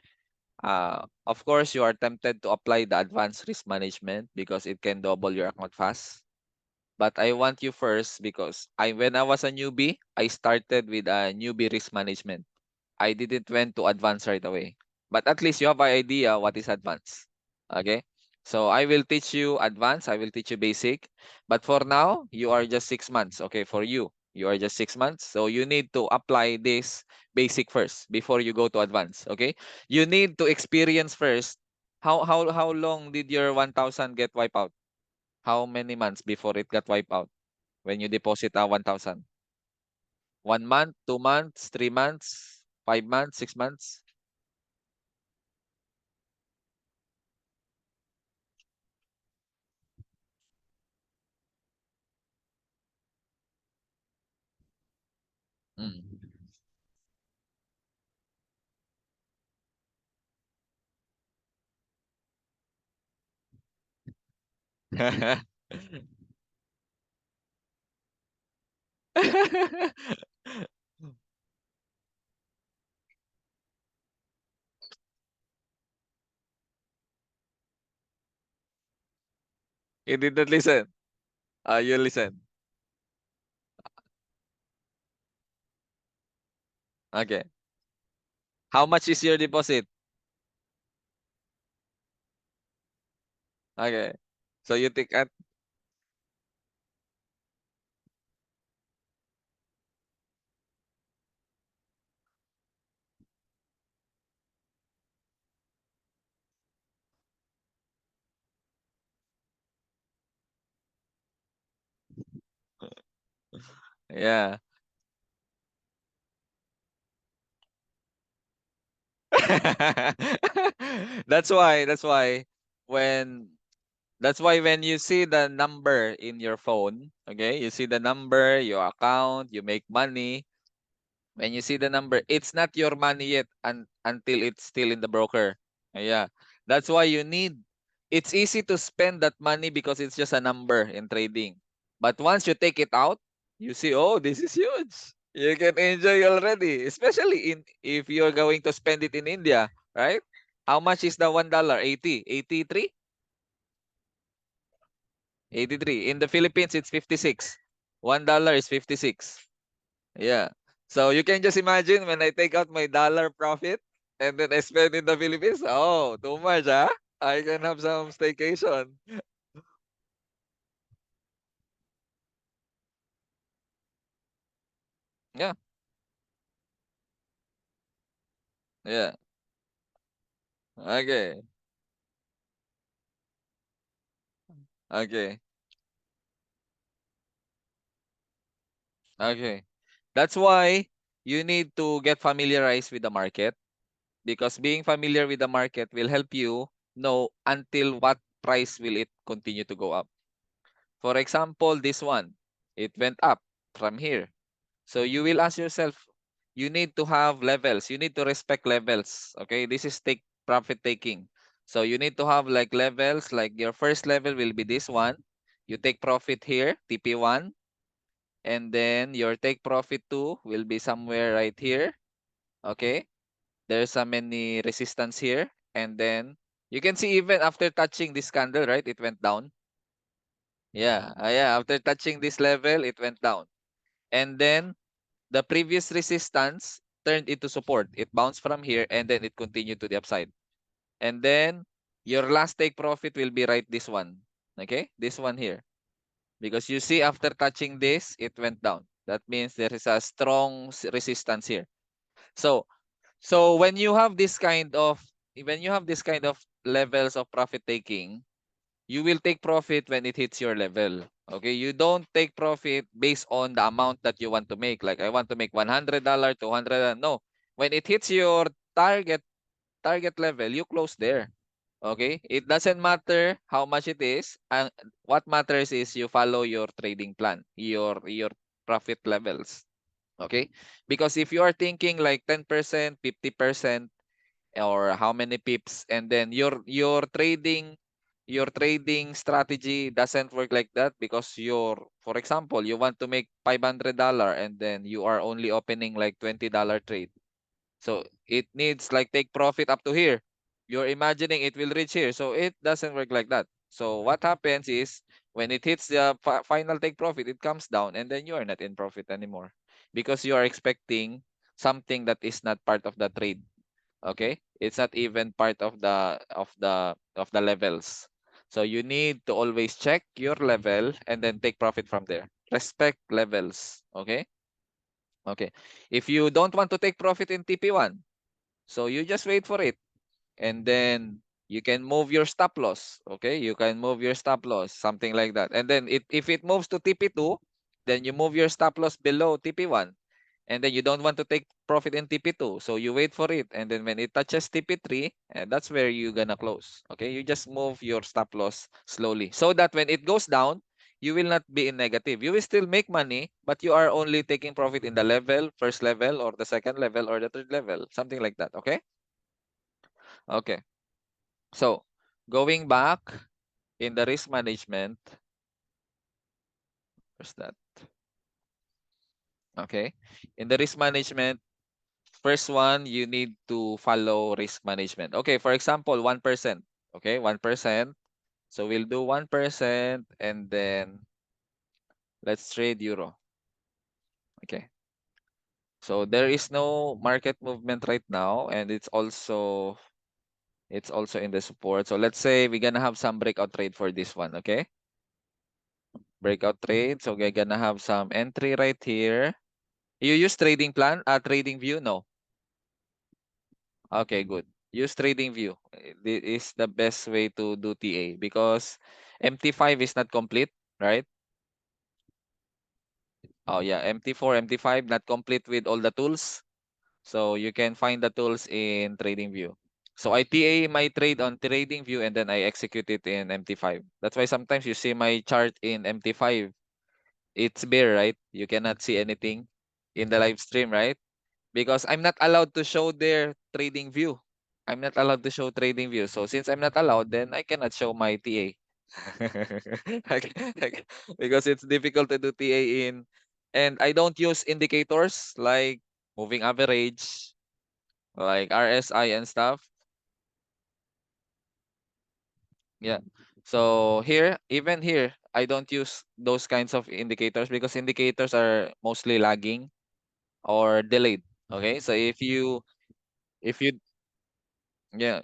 of course, you are tempted to apply the advanced risk management because it can double your account fast. But I want you first because when I was a newbie, I started with a newbie risk management. I didn't went to advanced right away. But at least you have an idea what is advanced. Okay? So I will teach you advanced, I will teach you basic. But for now, you are just 6 months. Okay, for you, you are just 6 months. So you need to apply this basic first before you go to advanced. Okay? You need to experience first. How long did your 1,000 get wiped out? How many months before it got wiped out when you deposit a 1,000? 1 month, 2 months, 3 months, 5 months, 6 months? Mm. You did not listen. You listen. Okay. How much is your deposit? Okay. So you think at yeah. That's why when when you see the number in your phone, okay, you see the number, your account, you make money. When you see the number, it's not your money yet until it's still in the broker. Yeah. That's why you need it's easy to spend that money because it's just a number in trading. But once you take it out, you see, oh, this is huge. You can enjoy already, especially in if you're going to spend it in India, right? How much is the $1? 80, 83, 83. In the Philippines, it's 56. $1 is 56. Yeah. So you can just imagine when I take out my dollar profit and then I spend in the Philippines. Oh, too much, huh? I can have some staycation. Yeah. Yeah. Okay. Okay. Okay. That's why you need to get familiarized with the market, because being familiar with the market will help you know until what price will it continue to go up. For example, this one, it went up from here. So you will ask yourself, you need to have levels. You need to respect levels. Okay, this is take profit taking. So you need to have like levels, like your first level will be this one. You take profit here, TP1, and then your take profit 2 will be somewhere right here. Okay, there's so many resistance here, and then you can see even after touching this candle, right, it went down. Yeah, yeah, after touching this level, it went down. And then the previous resistance turned into support. It bounced from here and then it continued to the upside. And then your last take profit will be right this one. Okay? This one here. Because you see after touching this, it went down. That means there is a strong resistance here. So when you have this kind of levels of profit taking, you will take profit when it hits your level. Okay, you don't take profit based on the amount that you want to make. Like I want to make $100, 200. No, when it hits your target level, you close there. Okay, it doesn't matter how much it is. And what matters is you follow your trading plan, your profit levels. Okay, because if you are thinking like 10%, 50%, or how many pips, and then your trading strategy doesn't work like that, because for example, you want to make $500 and then you are only opening like $20 trade. So it needs like take profit up to here. You're imagining it will reach here, so it doesn't work like that. So what happens is when it hits the final take profit, it comes down and then you are not in profit anymore, because you are expecting something that is not part of the trade. Okay, it's not even part of the levels. So you need to always check your level and then take profit from there. Respect levels. Okay. Okay, if you don't want to take profit in TP1, so you just wait for it, and then you can move your stop loss. Okay, you can move your stop loss, something like that. And then if it moves to TP2, then you move your stop loss below TP1. And then you don't want to take profit in TP2, so you wait for it. And then when it touches TP3, and that's where you're gonna close. Okay, you just move your stop loss slowly, so that when it goes down, you will not be in negative. You will still make money, but you are only taking profit in the level, first level, or the second level, or the third level, something like that. Okay. Okay. So going back in the risk management, where's that? Okay. In the risk management, first one, you need to follow risk management. Okay, for example, 1%. Okay, 1%. So we'll do 1% and then let's trade euro. Okay. So there is no market movement right now, and it's also in the support. So let's say we're gonna have some breakout trade for this one. Okay, breakout trade. So we're gonna have some entry right here. You use trading plan, trading view? No. Okay, good. Use trading view. This is the best way to do TA, because MT5 is not complete, right? Oh yeah, MT4, MT5 not complete with all the tools. So you can find the tools in trading view. So I TA my trade on trading view and then I execute it in MT5. That's why sometimes you see my chart in MT5. It's bare, right? You cannot see anything in the live stream, right? Because I'm not allowed to show their trading view. I'm not allowed to show trading view. So since I'm not allowed, then I cannot show my TA. Because it's difficult to do TA in, and I don't use indicators like moving average, like RSI and stuff. Yeah. So here, even here, I don't use those kinds of indicators, because indicators are mostly lagging or delayed. Okay. So if you yeah,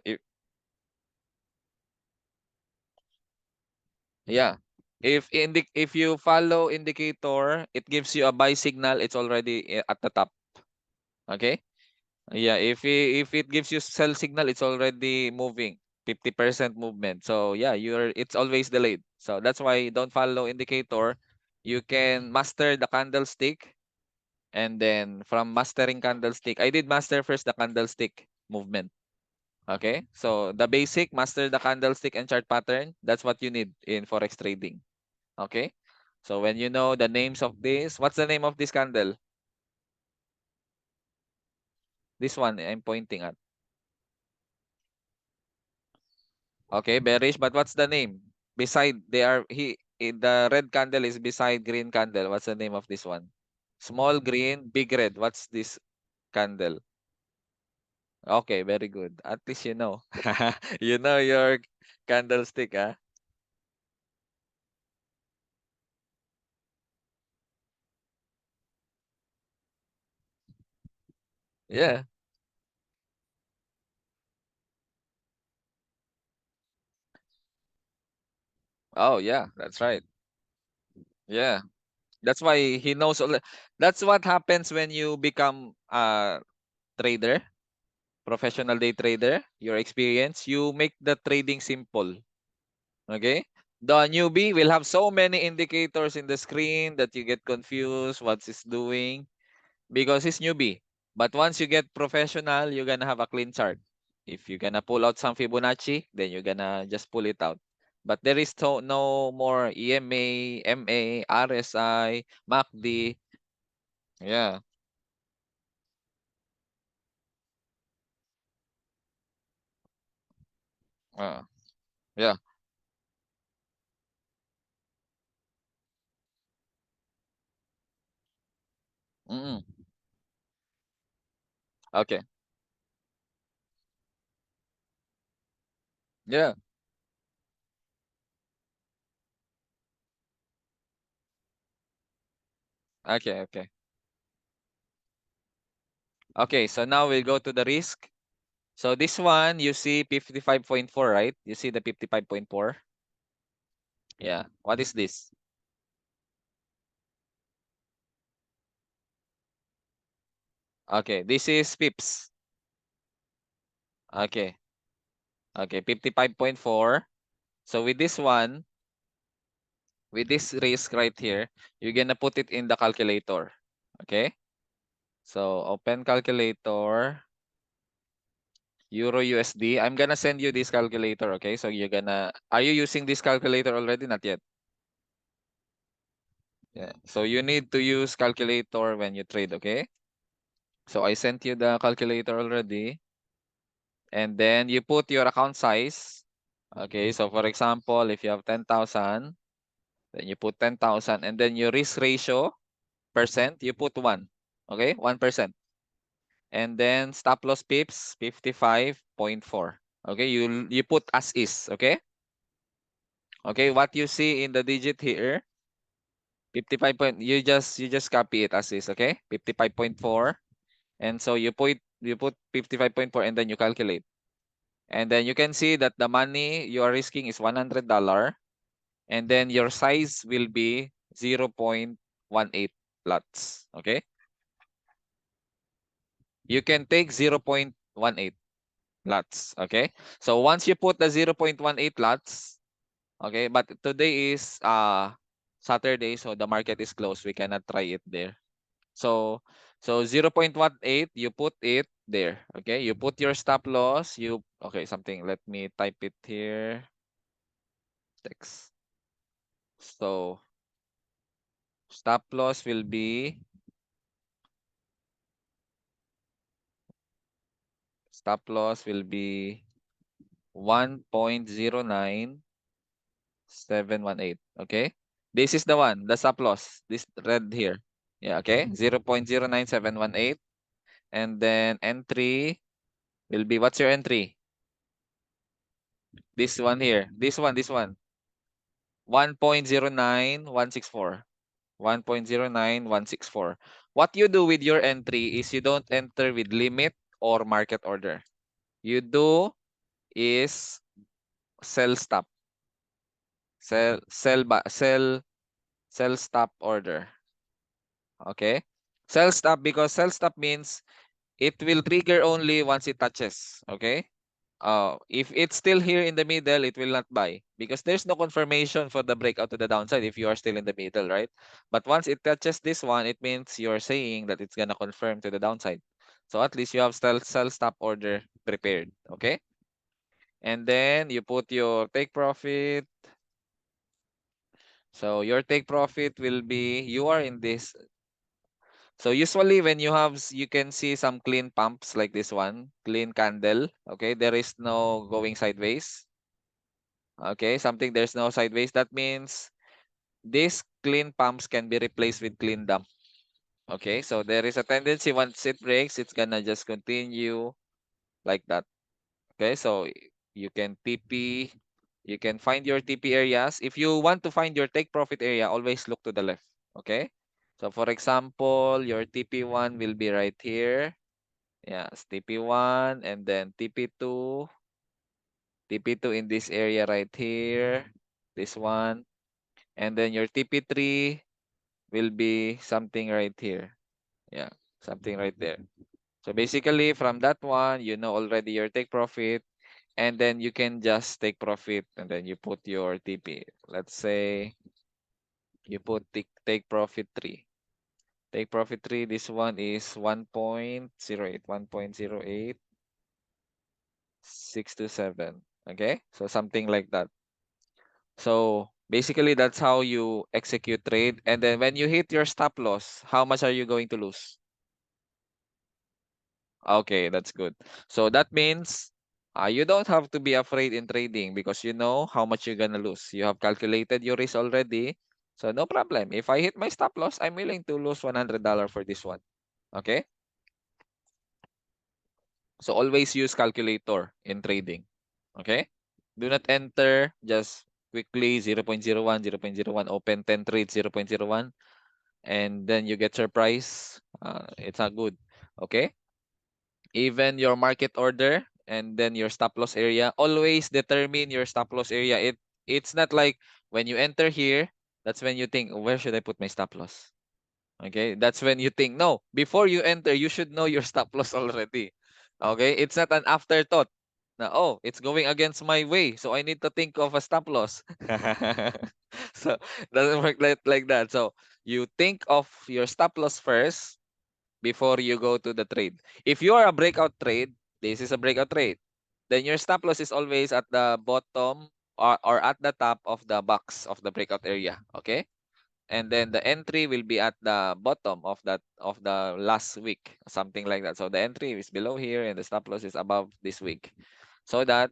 yeah. If you follow indicator, it gives you a buy signal. It's already at the top. Okay. Yeah. If it gives you sell signal, it's already moving. 50% movement. So yeah, it's always delayed. So that's why don't follow indicator. You can master the candlestick, and then from mastering candlestick, I did master first the candlestick movement. Okay? So the basic, master the candlestick and chart pattern. That's what you need in forex trading. Okay? So when you know the names of this, what's the name of this candle? This one I'm pointing at. Okay, bearish, but what's the name? Beside the red candle is beside green candle. What's the name of this one? Small green, big red. What's this candle? Okay, very good. At least you know. You know your candlestick, ah. Yeah. Oh, yeah, that's right. Yeah. That's why he knows all that's what happens when you become a trader, professional day trader, your experience, you make the trading simple. Okay? The newbie will have so many indicators in the screen that you get confused what he's doing because he's newbie. But once you get professional, you're gonna have a clean chart. If you're gonna pull out some Fibonacci, then you're gonna just pull it out. But there is no more EMA, MA, RSI, MACD. Yeah. Uh, yeah. Mm-mm. Okay. Yeah. Okay. Okay. Okay. So now we'll go to the risk. So this one, you see 55.4, right? You see the 55.4? Yeah. What is this? Okay. This is pips. Okay. Okay. 55.4. So with this one, with this risk right here, you're gonna put it in the calculator. Okay. So open calculator, Euro USD. I'm gonna send you this calculator. Okay. So are you using this calculator already? Not yet. Yeah. So you need to use calculator when you trade, okay? So I sent you the calculator already. And then you put your account size. Okay, so for example, if you have 10,000, then you put 10,000 and then your risk ratio percent, you put 1. Okay, 1%. And then stop loss pips 55.4. Okay, you put as is, okay? Okay, what you see in the digit here, 55 point, you just copy it as is, okay? 55.4. And so you put 55.4 and then you calculate. And then you can see that the money you are risking is $100. And then your size will be 0.18 lots. Okay? You can take 0.18 lots. Okay? So once you put the 0.18 lots, okay, but today is Saturday, so the market is closed. We cannot try it there. So 0.18, you put it there. Okay, you put your stop loss. Okay, something. Let me type it here. Text. So stop loss will be stop loss will be 1.09718. Okay, this is the one, the stop loss. This red here. Yeah. Okay, 0.09718, and then entry will be, what's your entry? This one here. This one. 1.09164. 1.09164. What you do with your entry is you don't enter with limit or market order. You do is sell stop. Sell stop order. Okay? Sell stop, because sell stop means it will trigger only once it touches. Okay? if it's still here in the middle, it will not buy because there's no confirmation for the breakout to the downside if you are still in the middle, right? But once it touches this one, it means you're saying that it's gonna confirm to the downside. So at least you have sell stop order prepared, okay? And then you put your take profit. So your take profit will be, you are in this. So usually when you have, you can see some clean pumps like this one, clean candle. Okay, there is no going sideways. Okay, something there's no sideways. That means these clean pumps can be replaced with clean dump. Okay, so there is a tendency once it breaks, it's gonna just continue like that. Okay, so you can TP, you can find your TP areas. If you want to find your take profit area, always look to the left. Okay, so for example, your TP1 will be right here. Yes, TP1 and then TP2, TP2 in this area right here, this one. And then your TP3 will be something right here. Yeah, something right there. So basically from that one, you know already your take profit, and then you can just take profit and then you put your TP. Let's say you put take profit 3. Take profit 3, this one is 1.08, 1.08627. Okay? So something like that. So basically that's how you execute trade. And then when you hit your stop loss, how much are you going to lose? Okay, that's good. So that means you don't have to be afraid in trading because you know how much you're gonna lose. You have calculated your risk already. So no problem. If I hit my stop loss, I'm willing to lose $100 for this one. Okay? So always use calculator in trading. Okay? Do not enter just quickly 0.01, 0.01, open 10 trades 0.01, and then you get surprise. It's not good. Okay? Even your market order and then your stop loss area, always determine your stop loss area. It's not like when you enter here, that's when you think, where should I put my stop loss? Okay, that's when you think, no, before you enter, you should know your stop loss already. Okay, it's not an afterthought. Na, oh, it's going against my way, so I need to think of a stop loss. So doesn't work like that. So you think of your stop loss first before you go to the trade. If you are a breakout trade, this is a breakout trade, then your stop loss is always at the bottom or at the top of the box of the breakout area. Okay? And then the entry will be at the bottom of the last week, something like that. So the entry is below here and the stop loss is above this week. So that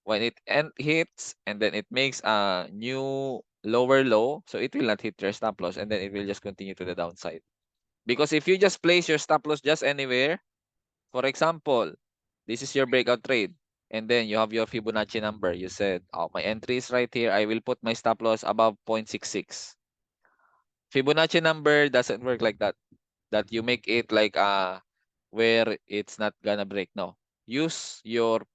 when it hits and then it makes a new lower low, so it will not hit your stop loss and then it will just continue to the downside. Because if you just place your stop loss just anywhere, for example, this is your breakout trade, and then you have your Fibonacci number. You said, oh, my entry is right here. I will put my stop loss above 0.66. Fibonacci number doesn't work like that. That you make it like where it's not gonna break. No. Use your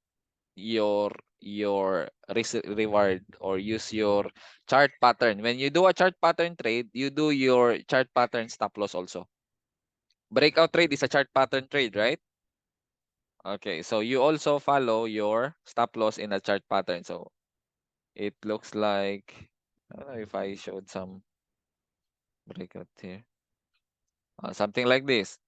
risk reward or use your chart pattern. When you do a chart pattern trade, you do your chart pattern stop loss also. Breakout trade is a chart pattern trade, right? Okay, so you also follow your stop loss in a chart pattern. So it looks like, I don't know if I showed some breakout here. Something like this.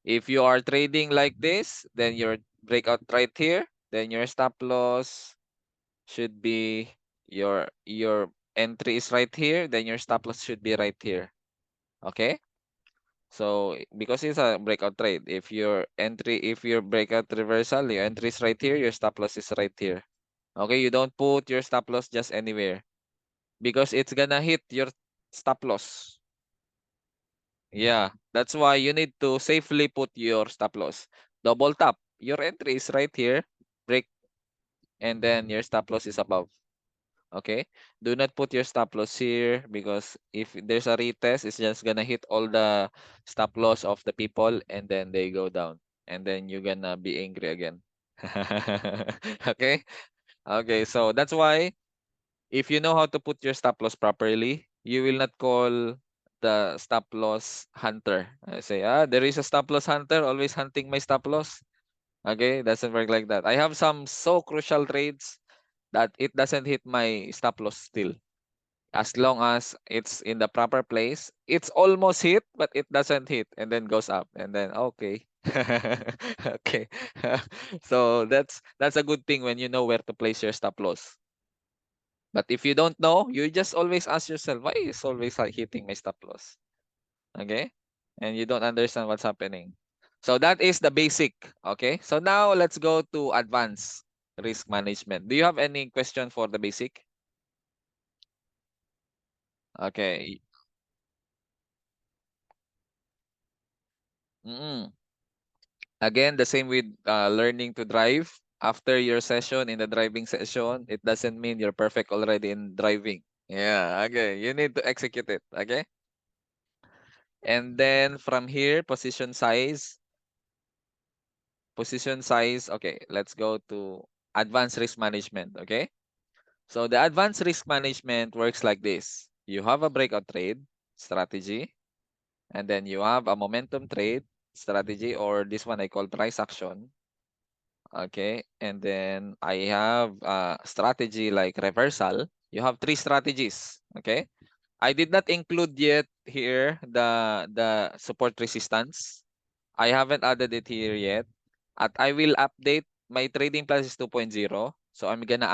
If you are trading like this, then your breakout right here, then your stop loss should be your entry is right here, then your stop loss should be right here. Okay? So because it's a breakout trade, if your breakout reversal, your entry is right here, your stop loss is right here. Okay, you don't put your stop loss just anywhere because it's gonna hit your stop loss. Yeah, that's why you need to safely put your stop loss. Double tap. Your entry is right here, break, and then your stop loss is above. Okay, do not put your stop loss here because if there's a retest, it's just gonna hit all the stop loss of the people and then they go down and then you're gonna be angry again. Okay, okay, so that's why if you know how to put your stop loss properly, you will not call the stop loss hunter. I say, there is a stop loss hunter always hunting my stop loss. Okay, doesn't work like that. I have some so crucial trades that it doesn't hit my stop loss still. As long as it's in the proper place, it's almost hit, but it doesn't hit and then goes up and then okay. Okay. So that's a good thing when you know where to place your stop loss. But if you don't know, you just always ask yourself, why is always like hitting my stop loss? Okay? And you don't understand what's happening. So that is the basic. Okay? So now let's go to advanced risk management. Do you have any question for the basic? Okay. Mm-mm. Again, the same with learning to drive. After your session in the driving session, it doesn't mean you're perfect already in driving. Yeah, okay. You need to execute it. Okay? And then from here, position size. Position size. Okay, let's go to advanced risk management. Okay. So the advanced risk management works like this. You have a breakout trade strategy, and then you have a momentum trade strategy, or this one I call price action. Okay. And then I have a strategy like reversal. You have three strategies. Okay. I did not include yet here the support resistance. I haven't added it here yet. I will update my trading plan is 2.0. So uh I'm gonna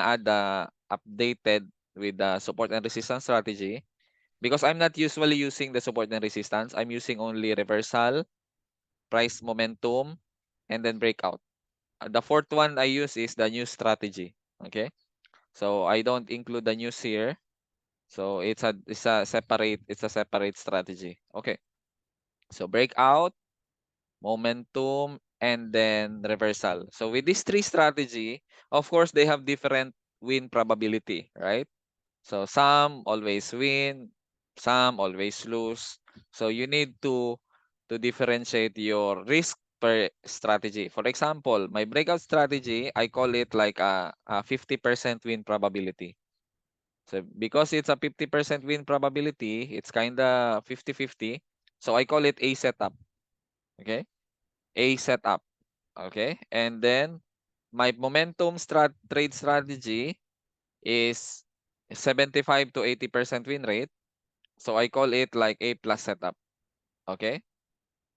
add the updated with the support and resistance strategy because I'm not usually using the support and resistance. I'm using only reversal, price momentum, and then breakout. The fourth one I use is the new strategy. Okay. So I don't include the news here. So it's a separate strategy. Okay. So breakout, momentum, and then reversal. So with these three strategy, of course, they have different win probability, right? So some always win, some always lose. So you need to differentiate your risk per strategy. For example, my breakout strategy, I call it like a 50% win probability. So because it's a 50% win probability, it's kind of 50-50. So I call it a setup. Okay? A setup. Okay? And then my momentum trade strategy is 75 to 80% win rate. So I call it like A plus setup. Okay?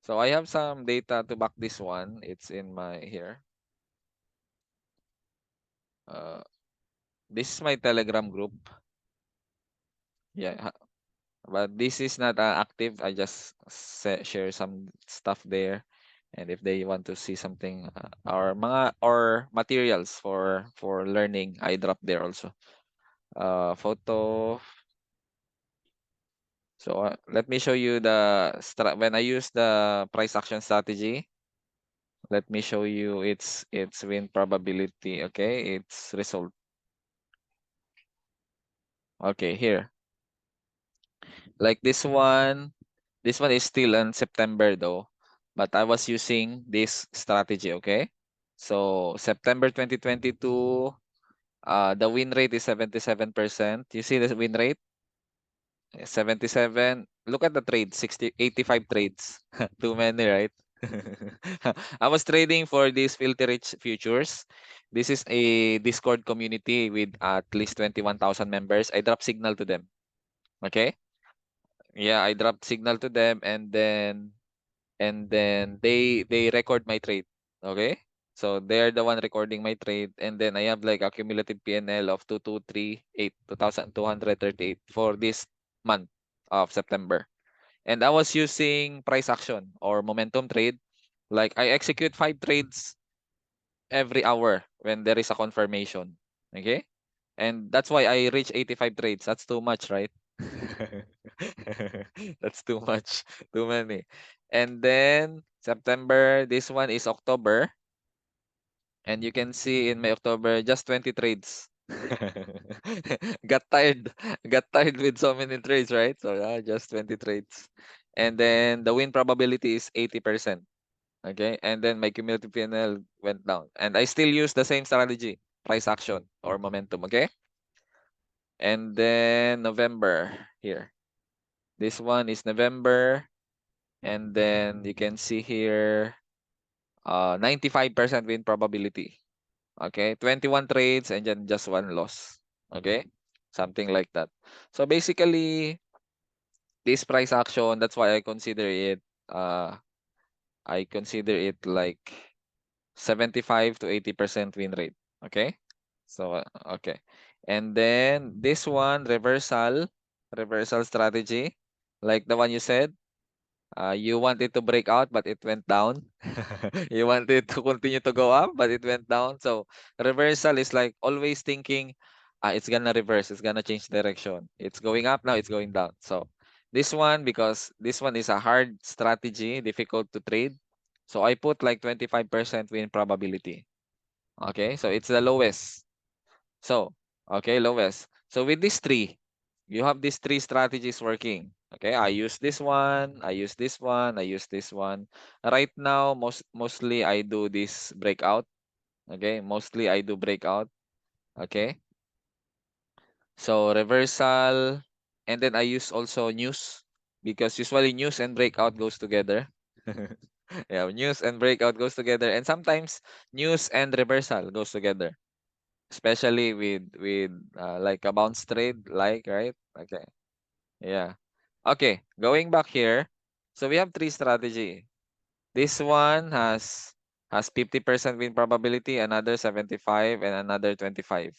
So I have some data to back this one. It's in my here. Uh, this is my Telegram group. Yeah, but this is not active. I just share some stuff there. And if they want to see something or materials for learning, I drop there also. Photo. So let me show you when I use the price action strategy. Let me show you its win probability. Okay, its result. Okay, here. Like this one is still in September though, but I was using this strategy. Okay, so September 2022, the win rate is 77%. You see the win rate? 77. Look at the trade, 85 trades. Too many, right? I was trading for these filter rich futures. This is a Discord community with at least 21,000 members. I drop signal to them. Okay? Yeah, I dropped signal to them and then they record my trade. Okay? So they're the one recording my trade, and then I have like a cumulative PNL of 2238 for this month of September. And I was using price action or momentum trade. Like I execute 5 trades every hour when there is a confirmation. Okay? And that's why I reach 85 trades. That's too much, right? That's too much. Too many. And then September, this one is October. And you can see in my October, just 20 trades. Got tired. Got tired with so many trades, right? So just 20 trades. And then the win probability is 80%. Okay. And then my cumulative PNL went down. And I still use the same strategy, price action or momentum. Okay. And then November here. This one is November. And then you can see here. 95% win probability. Okay, 21 trades and then just one loss. Okay, something like that. So basically, this price action, that's why uh I consider it like 75 to 80% win rate. Okay, so okay, and then this one reversal strategy, like the one you said. You want it to break out, but it went down. You want it to continue to go up, but it went down. So reversal is like always thinking, it's gonna reverse, it's gonna change direction. It's going up now, it's going down. So this one, because this one is a hard strategy, difficult to trade. So I put like 25% win probability. Okay, so it's the lowest. So, okay, lowest. So with these three, you have these three strategies working. Okay, I use this one, I use this one, I use this one. Right now, mostly I do this breakout. Okay, mostly I do breakout. Okay, so reversal, and then I use also news because usually news and breakout goes together. Yeah, news and breakout goes together, and sometimes news and reversal goes together, especially with like a bounce trade, like, right? Okay, yeah. Okay, going back here, so we have three strategy. This one has 50% win probability, another 75, and another 25.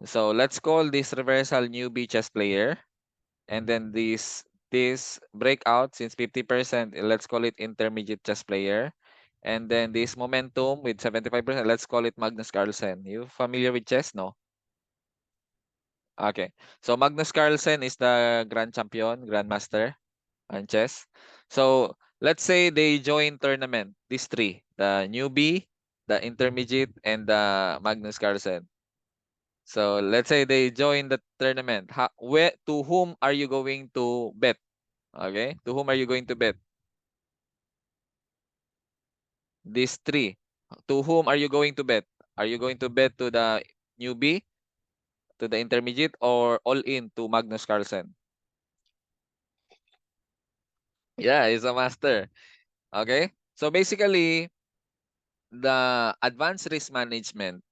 So let's call this reversal newbie chess player, and then this breakout, since 50%, let's call it intermediate chess player. And then this momentum with 75%, let's call it Magnus Carlsen. You familiar with chess, no? Okay. So Magnus Carlsen is the grand champion, grandmaster on chess. So let's say they join tournament, these three, the newbie, the intermediate, and the Magnus Carlsen. So let's say they join the tournament. To whom are you going to bet? Okay. To whom are you going to bet? These three. To whom are you going to bet? Are you going to bet to the newbie, to the intermediate, or all in to Magnus Carlsen? Yeah, he's a master. Okay. So basically, the advanced risk management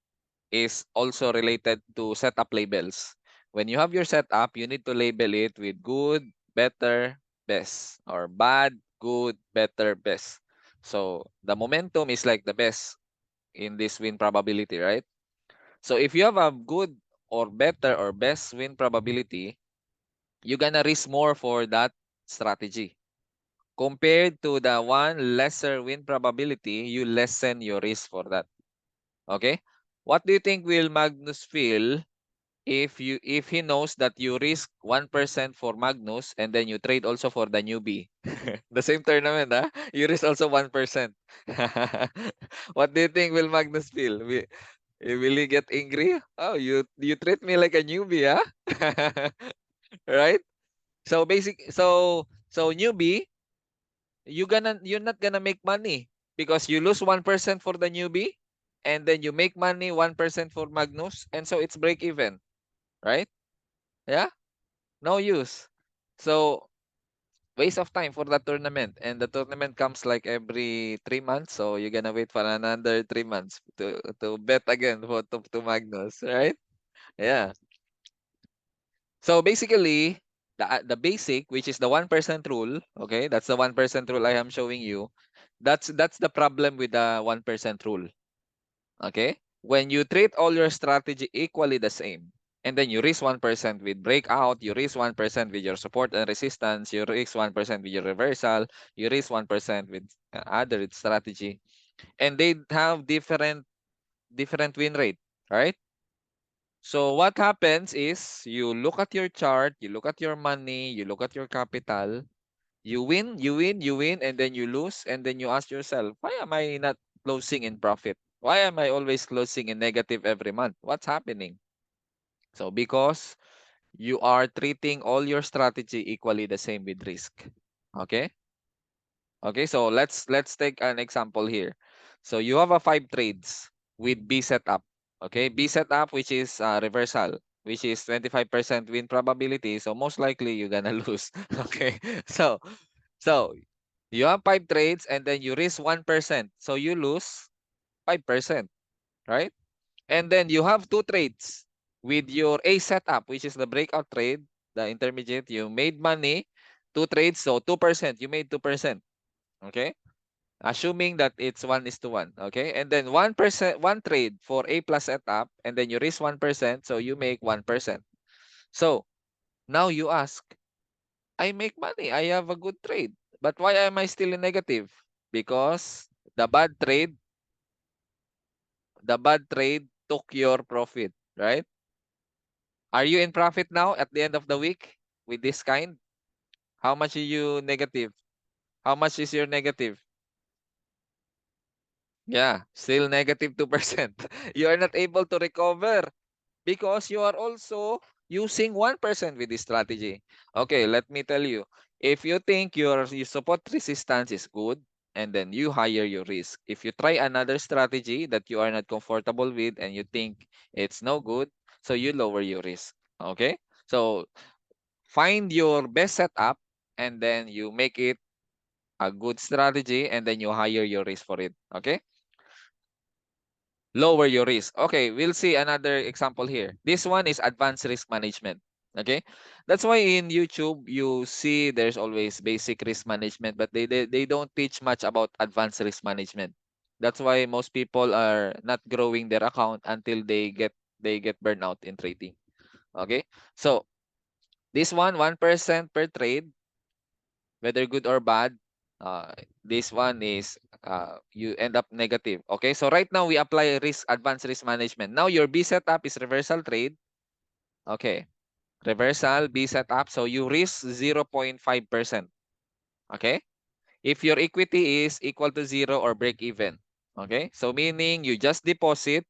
is also related to setup labels. When you have your setup, you need to label it with good, better, best, or bad, good, better, best. So the momentum is like the best in this win probability, right? So if you have a good or better or best win probability, you're gonna risk more for that strategy. Compared to the one lesser win probability, you lessen your risk for that. Okay? What do you think will Magnus feel if he knows that you risk 1% for Magnus and then you trade also for the newbie? The same tournament, huh? You risk also 1%. What do you think will Magnus feel? Will he get angry? Oh, you treat me like a newbie, huh? Right? So so newbie, you're not gonna make money because you lose 1% for the newbie and then you make money 1% for Magnus, and so it's break even, right? Yeah, no use. So waste of time for that tournament, and the tournament comes like every 3 months, so you're gonna wait for another 3 months to bet again for to Magnus, right? Yeah. So basically, the basic, which is the 1% rule, okay, that's the 1% rule I am showing you. That's the problem with the 1% rule. Okay? When you treat all your strategy equally the same, and then you risk 1% with breakout, you risk 1% with your support and resistance, you risk 1% with your reversal, you risk 1% with other strategy, and they have different win rate, right? So what happens is you look at your chart, you look at your money, you look at your capital, you win, and then you lose, and then you ask yourself, why am I not closing in profit? Why am I always closing in negative every month? What's happening? So because you are treating all your strategy equally the same with risk. Okay? Okay, so let's take an example here. So you have a 5 trades with B setup. Okay, B setup, which is reversal, which is 25% win probability. So most likely you're gonna lose. Okay, so You have 5 trades and then you risk 1%. So you lose 5%, right? And then you have 2 trades with your A setup, which is the breakout trade, the intermediate. You made money, 2 trades, so 2%. You made 2%. Okay? Assuming that it's 1:1. Okay? And then 1%, 1 trade for A plus setup, and then you risk 1%, so you make 1%. So now you ask, I make money. I have a good trade. But why am I still in negative? Because the bad trade, the bad trade took your profit, right? Are you in profit now at the end of the week with this kind? How much are you negative? How much is your negative? Yeah, still negative 2%. You are not able to recover because you are also using 1% with this strategy. Okay, let me tell you. If you think your support resistance is good, and then you higher your risk. If you try another strategy that you are not comfortable with and you think it's no good, so you lower your risk. Okay? So find your best setup and then you make it a good strategy and then you higher your risk for it. Okay? Lower your risk. Okay, we'll see another example here. This one is advanced risk management. Okay? That's why in YouTube you see there's always basic risk management, but they don't teach much about advanced risk management. That's why most people are not growing their account until they get burned out in trading. Okay? So this one, 1% per trade, whether good or bad, uh, this one is you end up negative. Okay, so right now we apply advanced risk management. Now your B setup is reversal trade. Okay, reversal B setup. So you risk 0.5%. Okay, if your equity is equal to 0 or break even. Okay, so meaning you just deposit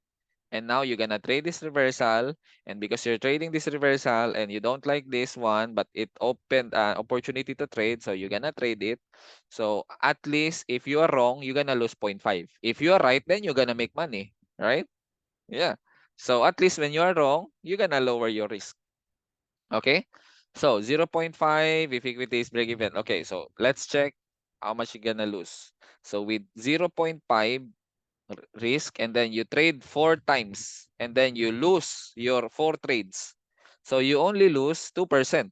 and now you're gonna trade this reversal, and because you're trading this reversal and you don't like this one but it opened an opportunity to trade, so you're gonna trade it. So at least if you are wrong, you're gonna lose 0.5. If you are right, then you're gonna make money, right? Yeah, so at least when you are wrong, you're gonna lower your risk. Okay, so 0.5 if equity is break even. Okay, so let's check how much you're gonna lose. So with 0.5 risk and then you trade 4 times and then you lose your 4 trades. So you only lose 2%.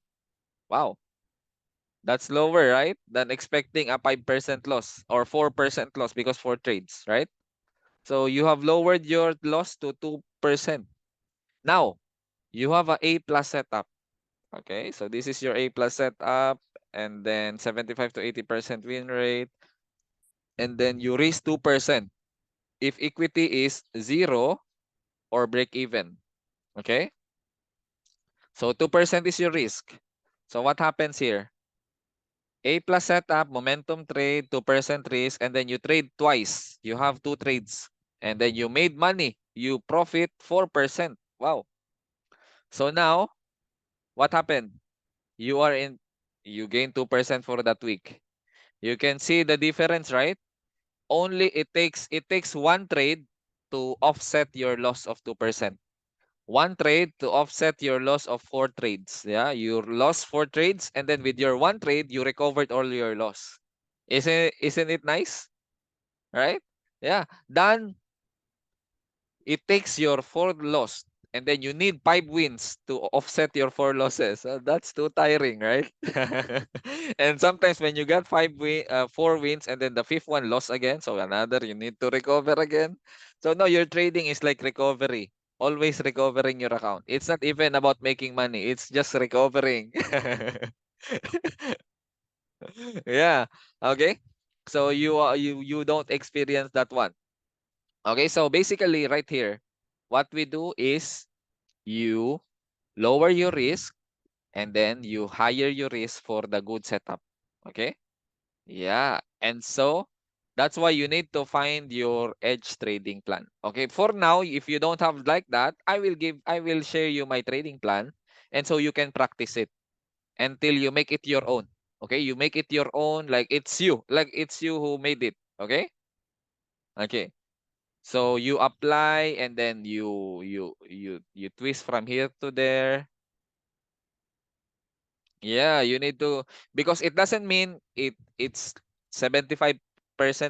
Wow, that's lower, right? Than expecting a 5% loss or 4% loss because 4 trades, right? So you have lowered your loss to 2%. Now, you have a A plus setup. Okay, so this is your A plus setup and then 75 to 80% win rate and then you risk 2% if equity is 0 or break even. Okay? So 2% is your risk. So what happens here? A plus setup, momentum trade, 2% risk, and then you trade twice. You have 2 trades. And then you made money. You profit 4%. Wow. So now, what happened? You are in, you gain 2% for that week. You can see the difference, right? Only it takes 1 trade to offset your loss of 2%. 1 trade to offset your loss of 4 trades. Yeah, you lost 4 trades, and then with your 1 trade, you recovered all your loss. Isn't it nice? Right? Yeah. Then it takes your 4 loss, and then you need 5 wins to offset your 4 losses. That's too tiring, right? And sometimes when you got 4 wins, and then the fifth one lost again, so another you need to recover again. So no, your trading is like recovery. Always recovering your account. It's not even about making money. It's just recovering. Yeah. Okay. So you don't experience that one. Okay. So basically, right here, what we do is you lower your risk and then you higher your risk for the good setup. Okay? Yeah. And so that's why you need to find your edge trading plan. Okay? For now, if you don't have like that, I will share you my trading plan and so you can practice it until you make it your own. Okay? You make it your own like it's you who made it. Okay? Okay. So you apply and then you twist from here to there. Yeah, you need to, because it doesn't mean it's 75%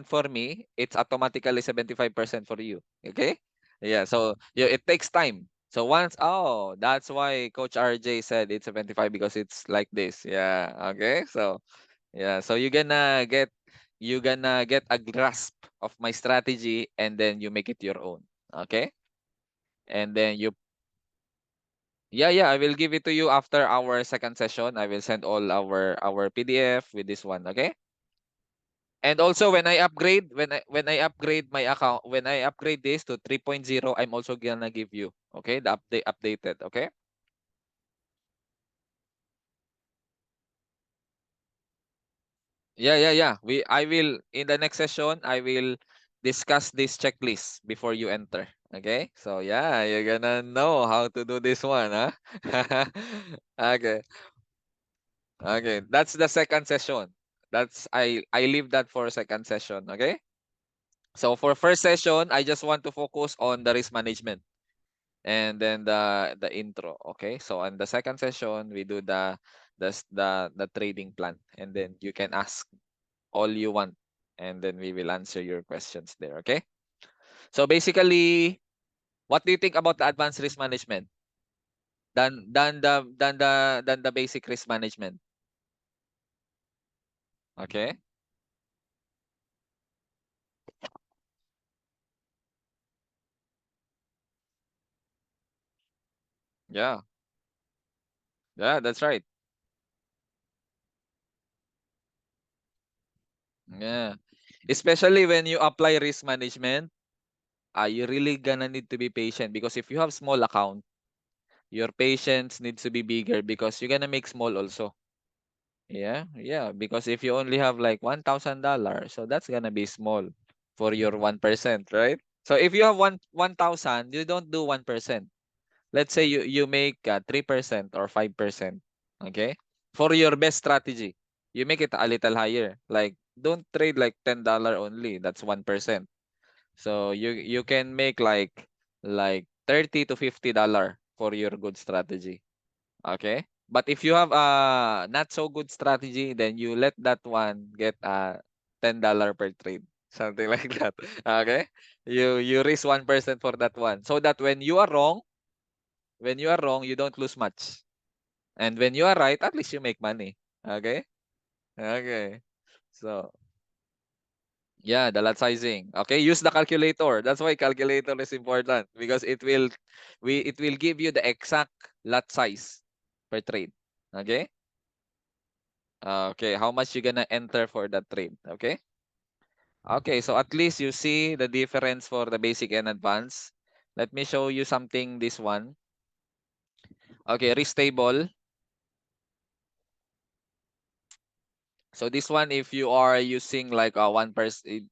for me, it's automatically 75% for you. Okay? Yeah, so yeah, it takes time. So once, oh, that's why Coach RJ said it's 75 because it's like this. Yeah, okay? So yeah, so you're gonna get a grasp of my strategy and then you make it your own. Okay? And then you yeah, yeah, I will give it to you after our second session. I will send all our PDF with this one, okay? And also when I upgrade my account, when I upgrade this to 3.0, I'm also gonna give you, okay? The updated, okay? Yeah, yeah, yeah. I will in the next session, I will discuss this checklist before you enter. Okay? So yeah, you're gonna know how to do this one, huh? Okay. Okay. That's the second session. I leave that for second session, okay? So for first session, I just want to focus on the risk management and then the intro, okay? So on the second session, we do the trading plan and then you can ask all you want and then we will answer your questions there, okay? So basically, what do you think about the advanced risk management than the basic risk management? Okay? Yeah. Yeah, that's right. Yeah. Especially when you apply risk management, you really gonna need to be patient because if you have small account, your patience needs to be bigger because you're gonna make small also. Yeah, yeah. Because if you only have like $1,000, so that's gonna be small for your 1%, right? So if you have 1,000, you don't do 1%. Let's say you make 3% or 5%. Okay? For your best strategy, you make it a little higher. Like don't trade like $10 only. That's 1%. So you can make like 30 to $50 for your good strategy. Okay? But if you have a not so good strategy, then you let that one get $10 per trade. Something like that. Okay? You risk 1% for that one. So that when you are wrong, you don't lose much. And when you are right, at least you make money. Okay? Okay. So yeah, the lot sizing. Okay, use the calculator. That's why calculator is important because it will give you the exact lot size per trade. Okay? Okay, how much you gonna enter for that trade? Okay? Okay, so at least you see the difference for the basic and advanced. Let me show you something, this one. Okay, risk table. So this one, if you are using like a 1%,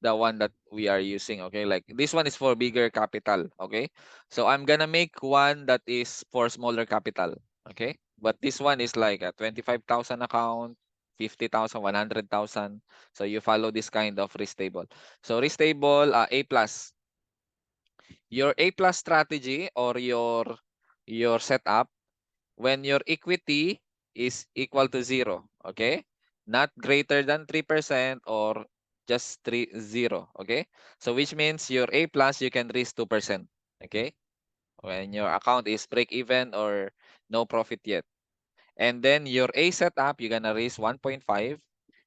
the one that we are using, okay, like this one is for bigger capital, okay. So I'm gonna make one that is for smaller capital, okay. But this one is like a 25,000 account, 50,000, 100,000. So you follow this kind of risk table. So risk table, A plus. Your A plus strategy or your setup when your equity is equal to zero, okay? Not greater than 3% or just 0, okay? So which means your A plus, you can risk 2%, okay? When your account is break even or no profit yet. And then your A setup, you're gonna raise 1.5.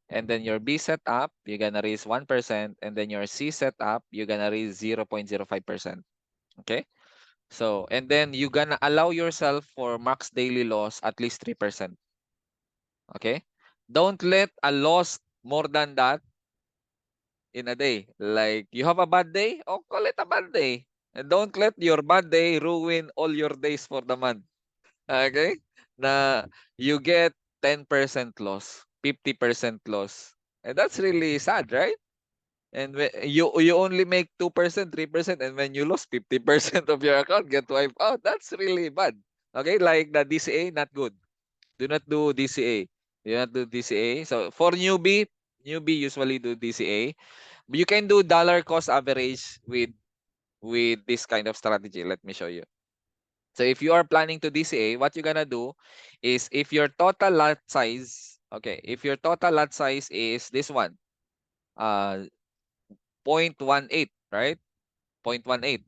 And then your B setup, you're gonna raise 1%. And then your C setup, you're gonna raise 0.05%. Okay? So, and then you gonna allow yourself for max daily loss at least 3%. Okay? Don't let a loss more than that in a day. Like you have a bad day, oh, call it a bad day. And don't let your bad day ruin all your days for the month. Okay? Na you get 10% loss, 50% loss. And that's really sad, right? And you only make 2%, 3%, and when you lose 50% of your account get wiped out, that's really bad. Okay, like the DCA, not good. Do not do DCA. Do not do DCA. So for newbie usually do DCA. But you can do dollar cost average with this kind of strategy. Let me show you. So if you are planning to DCA, what you're gonna do is if your total lot size, okay, if your total lot size is this one, uh 0.18, right? 0.18.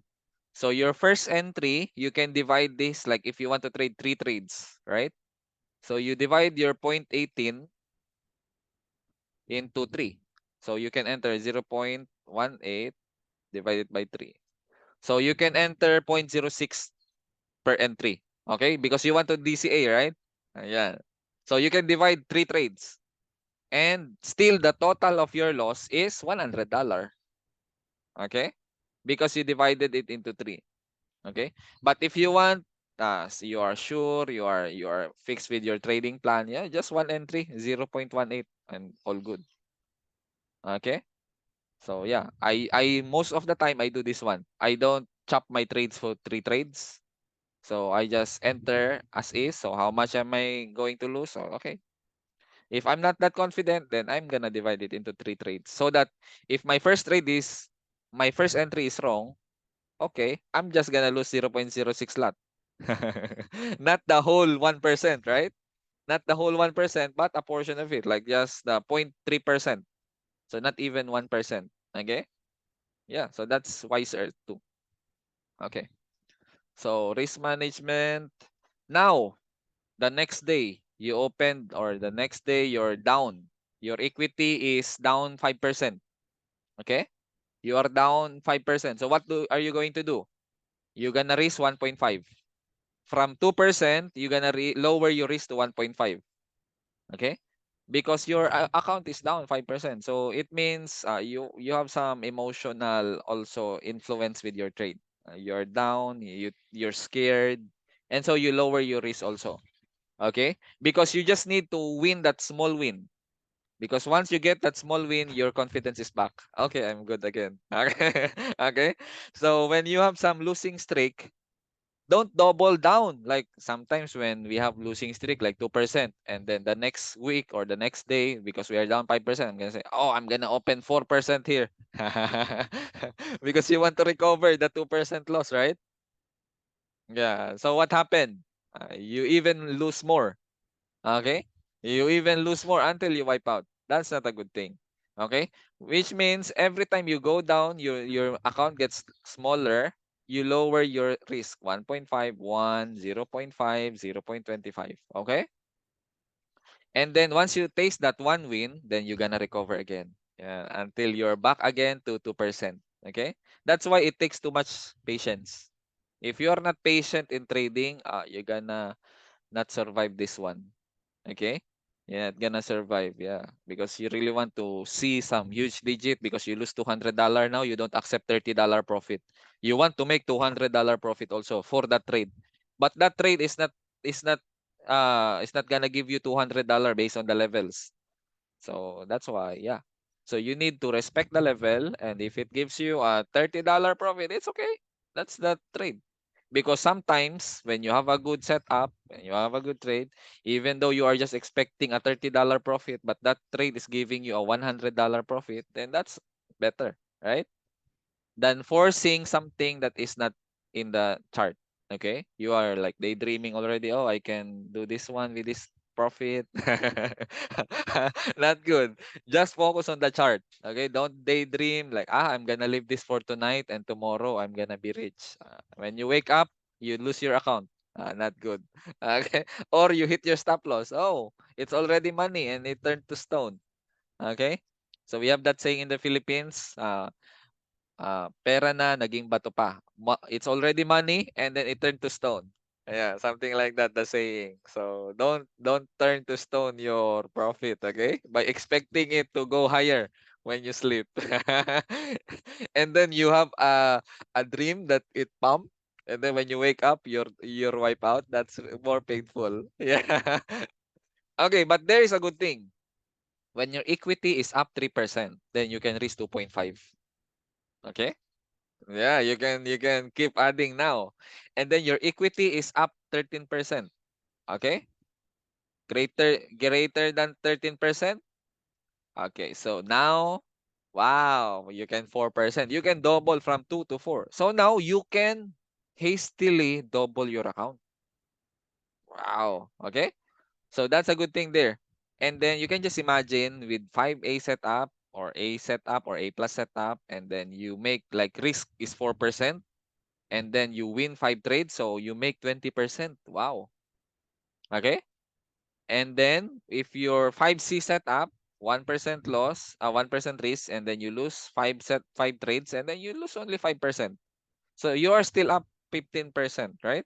So your first entry, you can divide this like if you want to trade 3 trades, right? So you divide your 0.18 into 3. So you can enter 0.18 divided by 3. So you can enter 0.06 per entry. Okay? Because you want to DCA, right? Ayan. So you can divide 3 trades. And still the total of your loss is $100. Okay? Because you divided it into 3. Okay? But if you want, you are sure, you are fixed with your trading plan, yeah, just one entry, 0.18 and all good. Okay? So yeah, I most of the time I do this one. I don't chop my trades for 3 trades. So I just enter as is. So how much am I going to lose? So okay. If I'm not that confident, then I'm gonna divide it into 3 trades. So that if my first entry is wrong, okay, I'm just gonna lose 0.06 lot. Not the whole 1%, right? Not the whole 1%, but a portion of it, like just the 0.3%. So not even 1%. Okay? Yeah, so that's wiser too. Okay. So risk management. Now, the next day you opened or the next day you're down. Your equity is down 5%. Okay? You are down 5%. So what are you going to do? You're gonna risk 1.5. From 2%, you're gonna lower your risk to 1.5. Okay? Because your account is down 5%. So it means you have some emotional also influence with your trade. You're down, you're scared, and so you lower your risk also. Okay? Because you just need to win that small win. Because once you get that small win, your confidence is back. Okay, I'm good again. Okay. Okay. So when you have some losing streak, don't double down. Like sometimes when we have losing streak like 2%, and then the next week or the next day, because we are down 5%, I'm gonna say, oh, I'm gonna open 4% here. Because you want to recover the 2% loss, right? Yeah. So what happened? You even lose more. Okay? You even lose more until you wipe out. That's not a good thing. Okay? Which means every time you go down, your account gets smaller, you lower your risk. 1.5, 1, 0.5, 0.25. Okay? And then once you taste that one win, then you're gonna recover again. Yeah, until you're back again to 2%. Okay? That's why it takes too much patience. If you're not patient in trading, you're gonna not survive this one. Okay? You're not gonna survive, yeah. Because you really want to see some huge digit because you lose $200 now, you don't accept $30 profit. You want to make $200 profit also for that trade. But that trade is not gonna give you $200 based on the levels. So that's why, yeah. So you need to respect the level, and if it gives you a $30 profit, it's okay. That's the trade. Because sometimes when you have a good setup, when you have a good trade, even though you are just expecting a $30 profit, but that trade is giving you a $100 profit, then that's better, right? Than forcing something that is not in the chart. Okay? You are like daydreaming already. Oh, I can do this one with this profit. Not good. Just focus on the chart. Okay? Don't daydream like, I'm gonna leave this for tonight and tomorrow I'm gonna be rich. When you wake up, you lose your account. Not good. Okay? Or you hit your stop loss. Oh, it's already money and it turned to stone. Okay? So we have that saying in the Philippines. Pera na naging bato pa. It's already money and then it turned to stone. Yeah, something like that, the saying. So don't turn to stone your profit, okay? By expecting it to go higher when you sleep. And then you have a dream that it pump, and then when you wake up you're wipe out. That's more painful. Yeah. Okay, but there is a good thing. When your equity is up 3%, then you can reach 2.5. Okay? Yeah, you can keep adding now. And then your equity is up 13%. Okay? Greater than 13%. Okay, so now wow, you can 4%. You can double from 2 to 4. So now you can hastily double your account. Wow. Okay? So that's a good thing there. And then you can just imagine with 5A setup, or A setup or A plus setup, and then you make like risk is 4%, and then you win 5 trades, so you make 20%. Wow. Okay. And then if your 5C setup, 1% loss, 1% risk, and then you lose 5 trades, and then you lose only 5%. So you are still up 15%, right?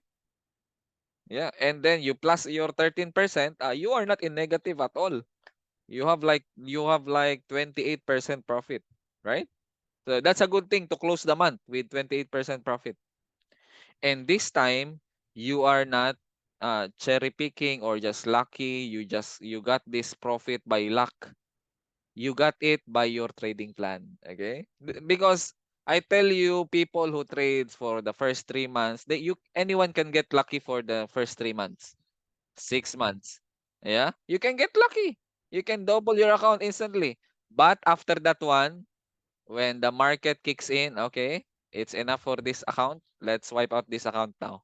Yeah. And then you plus your 13%, you are not in negative at all. You have like 28% profit, right? So that's a good thing to close the month with 28% profit. And this time you are not cherry picking or just lucky. You got this profit by luck. You got it by your trading plan. Okay? Because I tell you, people who trades for the first 3 months, anyone can get lucky for the first 3 months, 6 months. Yeah, you can get lucky. You can double your account instantly. But after that one, when the market kicks in, okay, it's enough for this account. Let's wipe out this account now.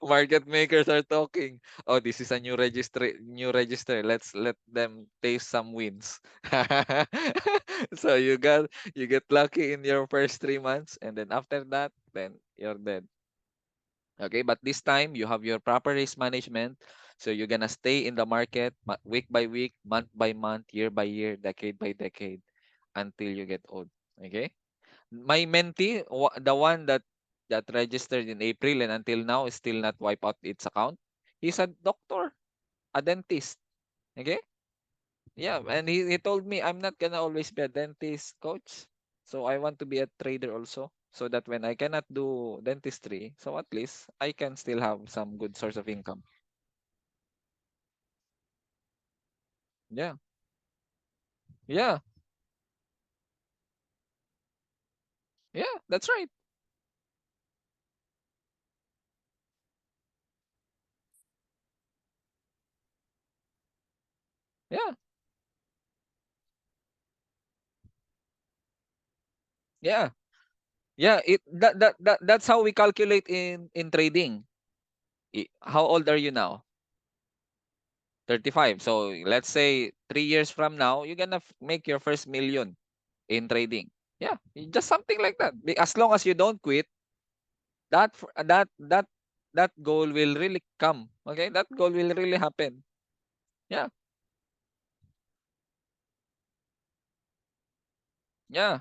Market makers are talking. Oh, this is a new register. Let's let them taste some wins. So you get lucky in your first 3 months, and then after that, then you're dead. Okay, but this time you have your proper risk management. So you're gonna stay in the market week by week, month by month, year by year, decade by decade, until you get old. Okay. My mentee, the one that registered in April and until now is still not wipe out its account. He's a doctor, a dentist. Okay. Yeah, and he told me I'm not gonna always be a dentist, coach. So I want to be a trader also. So that when I cannot do dentistry, so at least I can still have some good source of income. Yeah. Yeah. Yeah, that's right. Yeah. Yeah. Yeah, that's how we calculate in trading. How old are you now? 35. So let's say 3 years from now, you're gonna make your first million in trading. Yeah, just something like that. As long as you don't quit, that goal will really come. Okay, that goal will really happen. Yeah, yeah,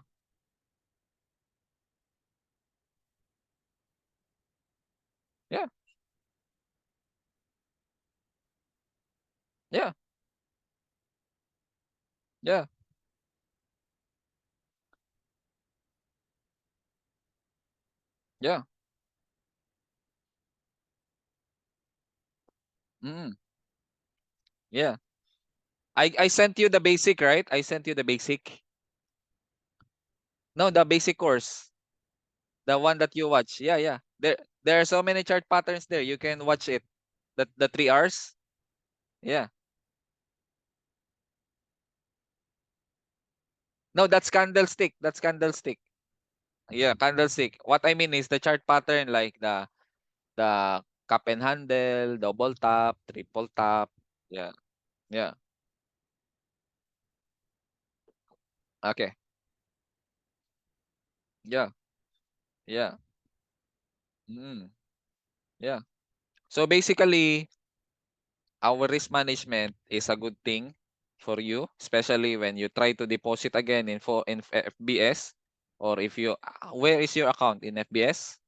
yeah, yeah, yeah, yeah. Mm, yeah. I sent you the basic, right? I sent you the basic. No, the basic course, the one that you watch. Yeah, yeah. There are so many chart patterns there. You can watch it. The 3 hours. Yeah. No, that's candlestick. That's candlestick. Yeah, candlestick. What I mean is the chart pattern, like the cup and handle, double tap, triple tap. Yeah, yeah. Okay. Yeah, yeah. Mm, yeah. So basically, our risk management is a good thing for you, especially when you try to deposit again in FBS, or if you where is your account in FBS?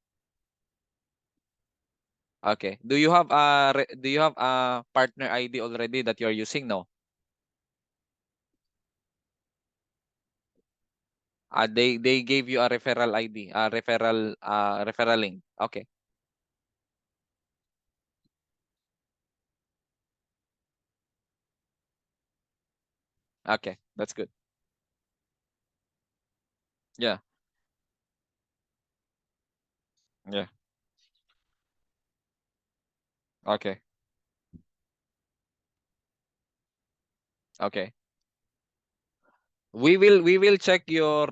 Okay. Do you have a partner ID already that you're using? No. They gave you a referral ID, a referral link. Okay. Okay. That's good. Yeah. Yeah. Okay. Okay. We will check your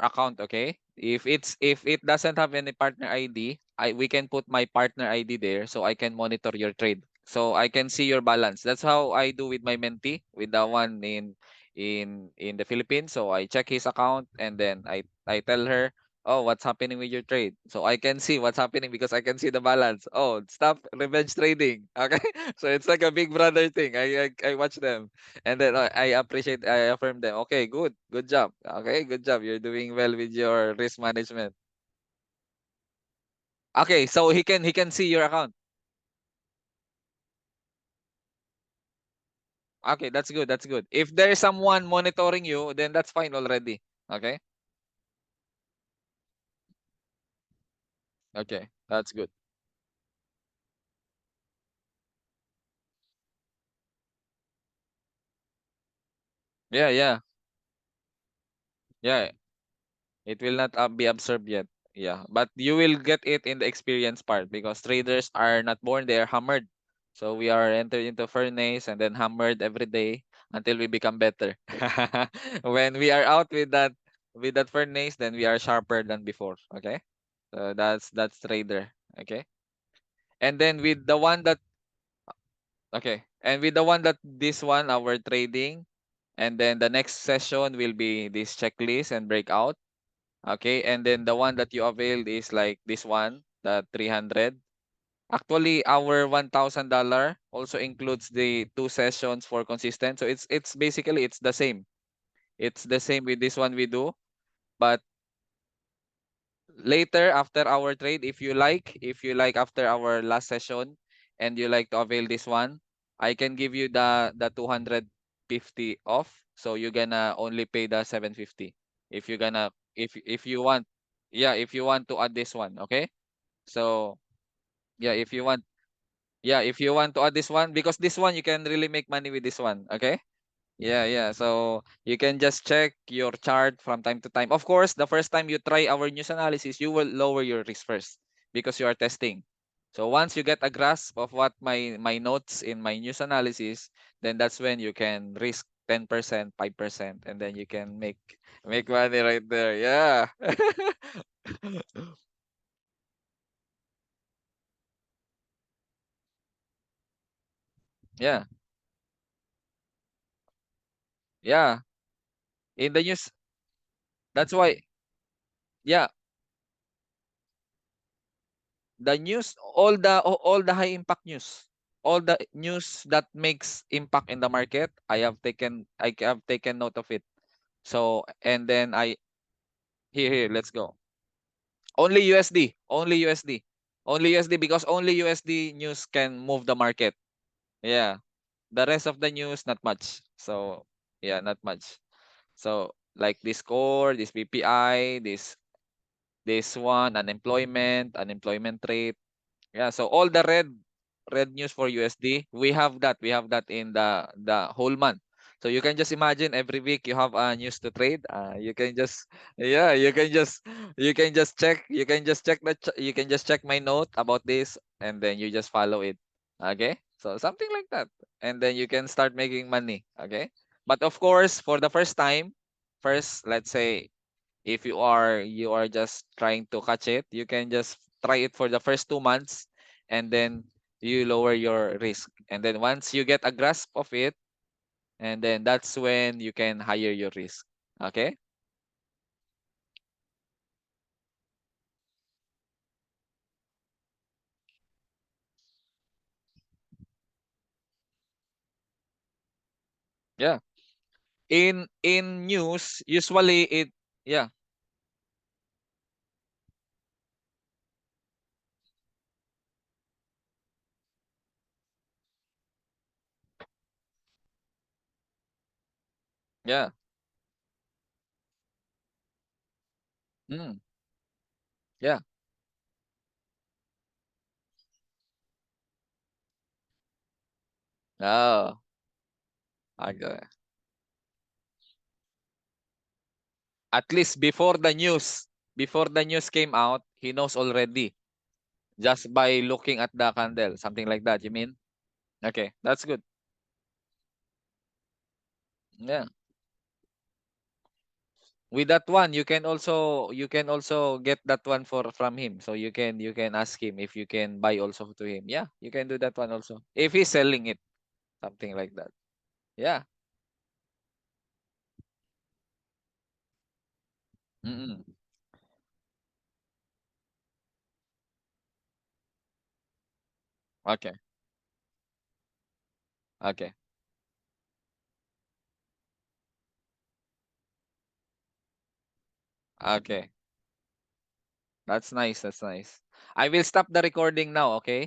account, okay? If it doesn't have any partner ID, we can put my partner ID there so I can monitor your trade. So I can see your balance. That's how I do with my mentee, with the one in the Philippines. So I check his account, and then I tell her, oh, what's happening with your trade? So I can see what's happening because I can see the balance. Oh, stop revenge trading. Okay. So it's like a big brother thing. I watch them, and then I affirm them. Okay, good job. Okay, good job. You're doing well with your risk management. Okay, so he can see your account. Okay, that's good. That's good. If there is someone monitoring you, then that's fine already. Okay. Okay, that's good. Yeah, yeah, yeah. It will not be absorbed yet. Yeah, but you will get it in the experience part because traders are not born; they are hammered. So we are entered into furnace and then hammered every day until we become better. When we are out with that furnace, then we are sharper than before. Okay, so that's trader. Okay, and then with the one that okay, and with the one that this one our trading, and then the next session will be this checklist and breakout. Okay, and then the one that you availed is like this one, the 300. Actually, our $1,000 also includes the two sessions for consistent. So it's basically it's the same. It's the same with this one we do, but later after our trade, if you like after our last session and you like to avail this one, I can give you the 250 off. So you're gonna only pay the 750 if you're gonna if you want, yeah, if you want to add this one. Okay, so yeah, if you want to add this one, because this one you can really make money with this one. Okay. Yeah, yeah. So you can just check your chart from time to time. Of course, the first time you try our news analysis, you will lower your risk first because you are testing. So once you get a grasp of what my notes in my news analysis, then that's when you can risk 10%, 5%, and then you can make money right there. Yeah. Yeah. Yeah. In the news, that's why, yeah, the news, all the high impact news, all the news that makes impact in the market, I have taken note of it. So and then here, let's go. Only USD, only USD, only USD, because only USD news can move the market. Yeah, the rest of the news not much. So yeah, not much. So like this core, this BPI, this one, unemployment rate. Yeah, so all the red news for USD, we have that. We have that in the whole month. So you can just imagine every week you have a news to trade. You can just yeah, you can just check you can just check my note about this, and then you just follow it. Okay? So something like that. And then you can start making money. Okay? But of course, for the first time, first, let's say if you are just trying to catch it, you can just try it for the first 2 months, and then you lower your risk. And then once you get a grasp of it, and then that's when you can higher your risk. Okay? Yeah. In news, usually it yeah, yeah. Mm, yeah. Oh, okay. At least before the news came out, he knows already just by looking at the candle, something like that, you mean? Okay, that's good. Yeah. With that one, you can also get that one for from him. So you can ask him if you can buy also to him. Yeah, you can do that one also if he's selling it, something like that. Yeah, Mm-mm. Okay. Okay. Okay. That's nice. That's nice. I will stop the recording now, okay?